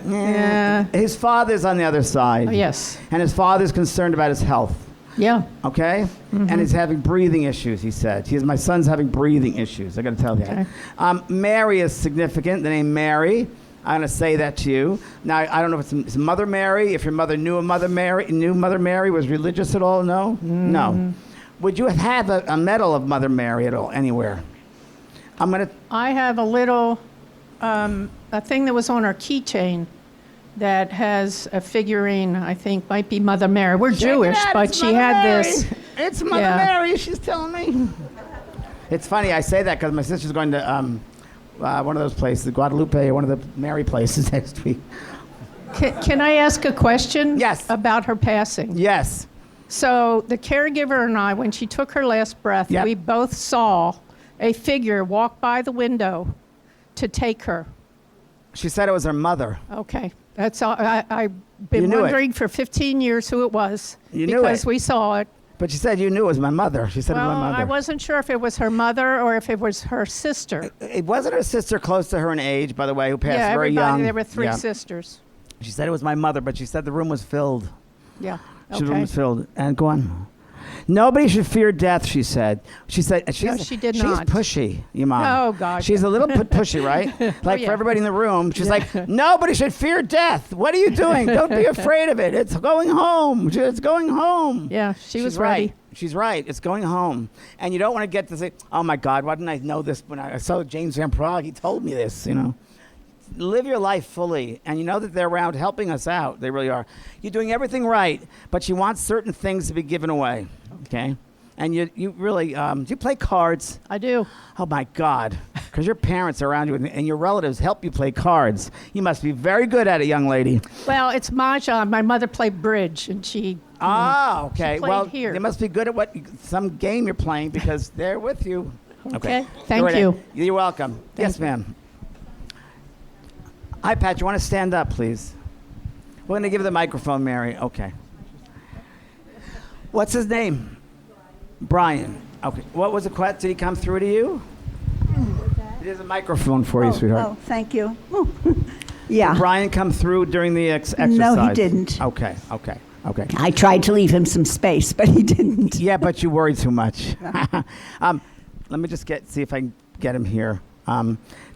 Yeah. His father's on the other side. Yes. And his father's concerned about his health. Yeah. Okay? Mm-hmm. And he's having breathing issues, he said. My son's having breathing issues. I got to tell you that. Mary is significant, the name Mary. I'm going to say that to you. Now, I don't know if it's Mother Mary, if your mother knew Mother Mary, was religious at all? No? No. Would you have a medal of Mother Mary at all, anywhere? I have a little, a thing that was on our keychain that has a figurine, I think, might be Mother Mary. We're Jewish, but she had this. It's Mother Mary, she's telling me. It's funny, I say that because my sister's going to one of those places, Guadalupe, or one of the Mary places next week. Can I ask a question? Yes. About her passing? Yes. So the caregiver and I, when she took her last breath, we both saw a figure walk by the window to take her. She said it was her mother. Okay. That's all. I've been wondering for 15 years who it was. You knew it. Because we saw it. But she said you knew it was my mother. She said it was my mother. I wasn't sure if it was her mother or if it was her sister. It wasn't her sister close to her in age, by the way, who passed very young. There were three sisters. She said it was my mother, but she said the room was filled. Yeah. The room was filled. And go on. Nobody should fear death, she said. She did not. She's pushy, your mom. Oh, God. She's a little bit pushy, right? Like for everybody in the room, she's like, nobody should fear death. What are you doing? Don't be afraid of it. It's going home. It's going home. Yeah, she was right. ready. She's right. It's going home. And you don't want to get to say, oh, my God, why didn't I know this when I saw James Van Praagh? He told me this, you know. Live your life fully, and you know that they're around helping us out. They really are. You're doing everything right, but you want certain things to be given away, okay? And you really, do you play cards? I do. Oh, my God. Because your parents are around you and your relatives help you play cards. You must be very good at it, young lady. Well, it's mahjong. My mother played bridge, and she. Ah, okay. She played Well, here. they must be good at some game you're playing because they're with you. Okay. Thank you. You're welcome. Yes, ma'am. Hi, Pat. You want to stand up, please? We're going to give the microphone, Mary. Okay. What's his name? Brian. Okay. What was the question? Did he come through to you? There's a microphone for you, sweetheart. Oh, thank you. Yeah. Did Brian come through during the exercise? No, he didn't. Okay. I tried to leave him some space, but he didn't. Yeah, but you worried too much. Let me just see if I can get him here.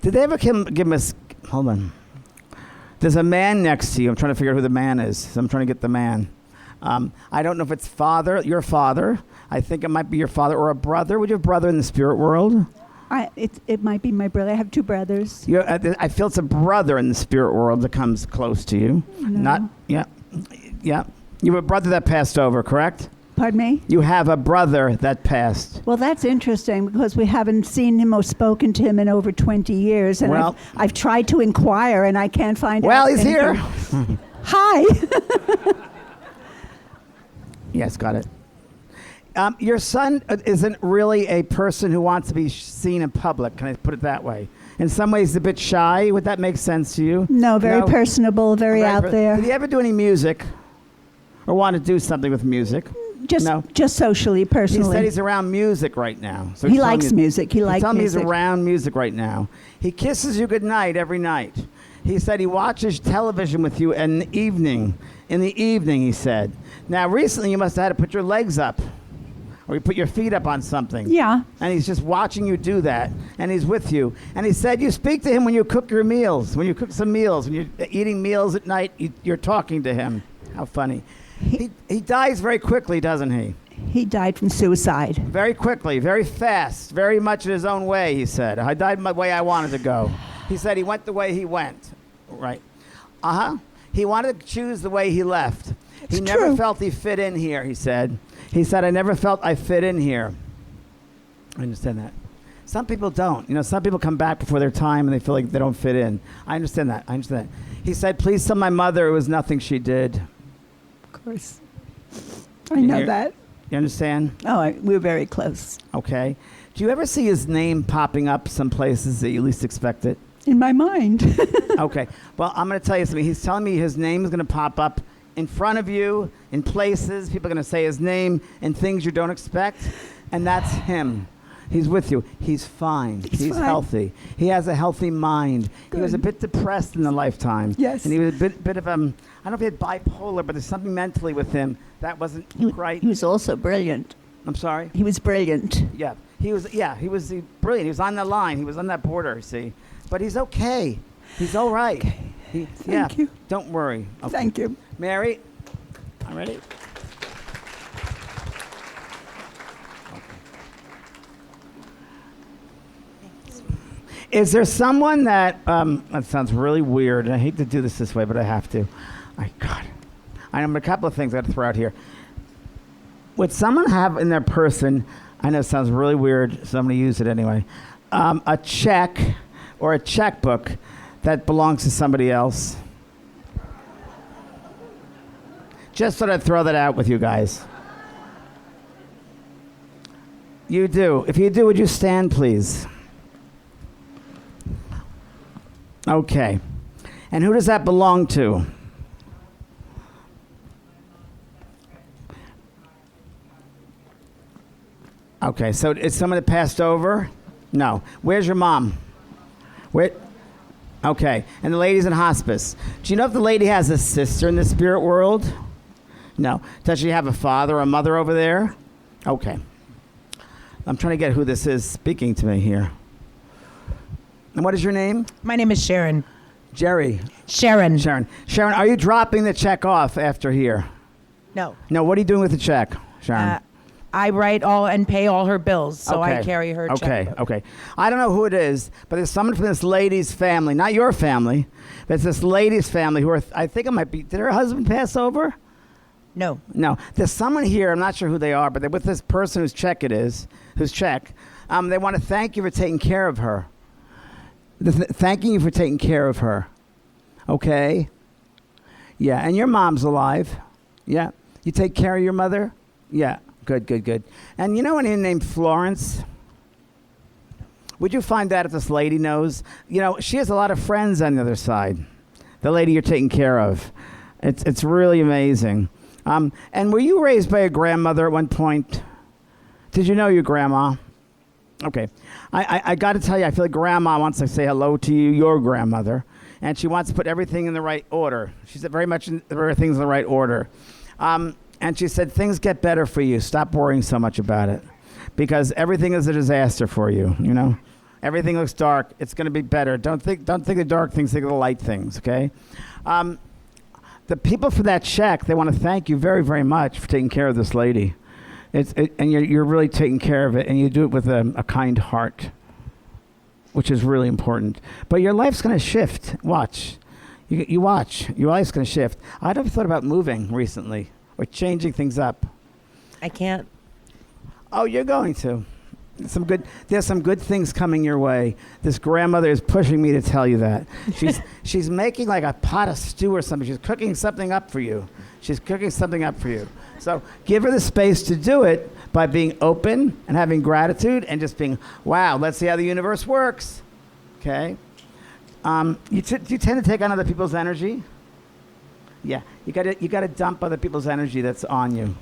Did they ever give him a... Hold on. There's a man next to you. I'm trying to figure out who the man is. So I'm trying to get the man. I don't know if it's your father. I think it might be your father or a brother. Would you have a brother in the spirit world? It might be my brother. I have two brothers. I feel it's a brother in the spirit world that comes close to you. No. Yeah. You have a brother that passed over, correct? Pardon me? You have a brother that passed. Well, that's interesting because we haven't seen him or spoken to him in over 20 years. And I've tried to inquire and I can't find out. Well, he's here. Hi. Yes, got it. Your son isn't really a person who wants to be seen in public. Can I put it that way? In some ways, a bit shy. Would that make sense to you? No, very personable, very out there. Did he ever do any music or want to do something with music? Just socially, personally. He said he's around music right now. So he likes music. He likes music. He's around music right now. He kisses you goodnight every night. He said he watches television with you in the evening. In the evening, he said. Now, recently, you must have had to put your legs up. Or you put your feet up on something. Yeah. And he's just watching you do that. And he's with you. And he said you speak to him when you cook your meals. When you cook some meals. When you're eating meals at night, you're talking to him. How funny. He dies very quickly, doesn't he? He died from suicide. Very quickly, very fast, very much in his own way, he said. I died the way I wanted to go. He said he went the way he went. Right. He wanted to choose the way he left. He never felt he fit in here, he said. He said, I never felt I fit in here. I understand that. Some people don't. Some people come back before their time and they feel like they don't fit in. I understand that. He said, please tell my mother it was nothing she did. Of course. I know that. You understand? Oh, we're very close. Okay. Do you ever see his name popping up some places that you least expect it? In my mind. Okay. Well, I'm going to tell you something. He's telling me his name is going to pop up in front of you, in places. People are going to say his name and things you don't expect. And that's him. He's with you. He's fine. He's fine. Healthy. He has a healthy mind. Good. He was a bit depressed in the lifetime. Yes. And he was a bit of, I don't know if he had bipolar, but there's something mentally with him that wasn't right. He was also brilliant. I'm sorry? He was brilliant. Yeah. He was brilliant. He was on the line. He was on that border, see. But he's okay. He's all right. Okay. Thank you. Don't worry. Okay. Thank you. Mary, I'm ready. Is there someone that sounds really weird, and I hate to do this way, but I have to. I have a couple of things I got to throw out here. Would someone have in their person, I know it sounds really weird, so I'm going to use it anyway, a check or a checkbook that belongs to somebody else? Just thought I'd throw that out with you guys. You do. If you do, would you stand, please? Okay. And who does that belong to? Okay, so it's someone that passed over? No. Where's your mom? Where? Okay. And the lady's in hospice. Do you know if the lady has a sister in the spirit world? No. Does she have a father or a mother over there? Okay. I'm trying to get who this is speaking to me here. And what is your name? My name is Sharon. Jerry. Sharon. Sharon, are you dropping the check off after here? No. No, what are you doing with the check, Sharon? I write and pay all her bills, so I carry her checkbook. Okay. I don't know who it is, but there's someone from this lady's family, not your family, but it's this lady's family who I think it might be, did her husband pass over? No. No. There's someone here, I'm not sure who they are, but they're with this person whose check it is, they want to thank you for taking care of her. Thanking you for taking care of her. Okay? Yeah, and your mom's alive. Yeah. You take care of your mother? Yeah. Good. And you know anyone named Florence? Would you find that if this lady knows? You know, she has a lot of friends on the other side. The lady you're taking care of. It's really amazing. And were you raised by a grandmother at one point? Did you know your grandma? Okay. I got to tell you, I feel like grandma wants to say hello to you, your grandmother, and she wants to put everything in the right order. She said very much everything's in the right order. And she said, things get better for you. Stop worrying so much about it, because everything is a disaster for you, you know? Everything looks dark. It's going to be better. Don't think the dark things, think of the light things, okay? The people for that check, they want to thank you very, very much for taking care of this lady. And you're really taking care of it, and you do it with a kind heart, which is really important. But your life's going to shift. Watch. You watch. Your life's going to shift. I never thought about moving recently or changing things up. I can't. Oh, you're going to. There's some good things coming your way. This grandmother is pushing me to tell you that. She's making like a pot of stew or something. She's cooking something up for you. So give her the space to do it by being open and having gratitude and just being, wow, let's see how the universe works. Okay? Do you tend to take on other people's energy? Yeah. You got to dump other people's energy that's on you.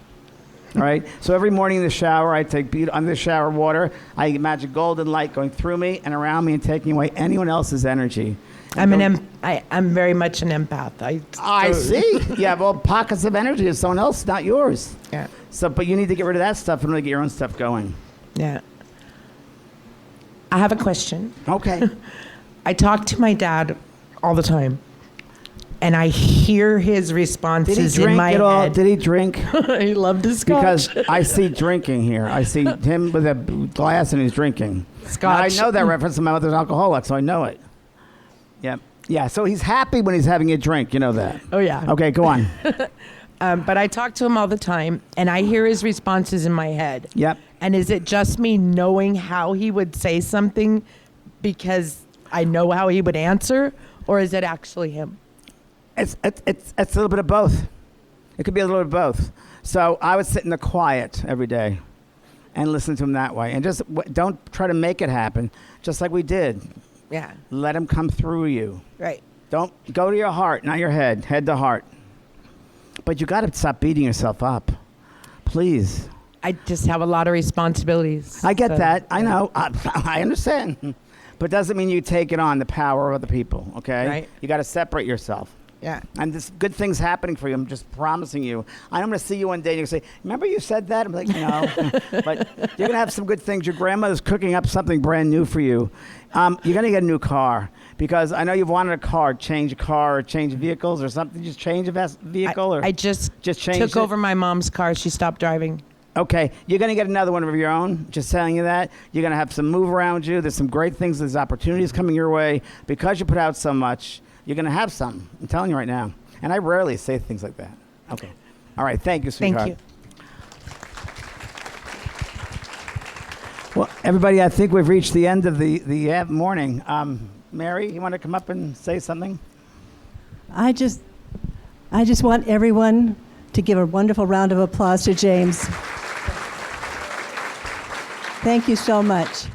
All right. So every morning in the shower, I take under the shower water. I imagine golden light going through me and around me and taking away anyone else's energy. I'm very much an empath. I see. You have all pockets of energy of someone else, not yours. Yeah. So, but you need to get rid of that stuff and really get your own stuff going. Yeah. I have a question. Okay. I talk to my dad all the time, and I hear his responses in my head. Did he drink? He loved his scotch. Because I see drinking here. I see him with a glass and he's drinking. Scotch. Now, I know that reference. My mother's alcoholic, so I know it. Yep. Yeah, so he's happy when he's having a drink. You know that. Oh, yeah. Okay, go on. But I talk to him all the time, and I hear his responses in my head. Yep. And is it just me knowing how he would say something because I know how he would answer, or is it actually him? It's a little bit of both. It could be a little bit of both. So I would sit in the quiet every day and listen to him that way. And just don't try to make it happen, just like we did. Yeah. Let him come through you. Right. Don't go to your heart, not your head. Head to heart. But you got to stop beating yourself up. Please. I just have a lot of responsibilities. I get that. I know. I understand. But doesn't mean you take it on, the power of other people, okay? Right. You got to separate yourself. Yeah. And this good thing's happening for you. I'm just promising you. I'm going to see you one day and you're going to say, remember you said that? I'm like, no. But you're going to have some good things. Your grandmother's cooking up something brand new for you. You're going to get a new car because I know you've wanted a car, change vehicles or something. Just change a vehicle? I just change took over my mom's car. She stopped driving. Okay, you're going to get another one of your own, just telling you that. You're going to have some move around you. There's some great things. There's opportunities coming your way. Because you put out so much, you're going to have some. I'm telling you right now. And I rarely say things like that. Okay. All right, thank you, sweetheart. Thank you. Well, everybody, I think we've reached the end of the morning. Mary, you want to come up and say something? I just want everyone to give a wonderful round of applause to James. Thank you so much.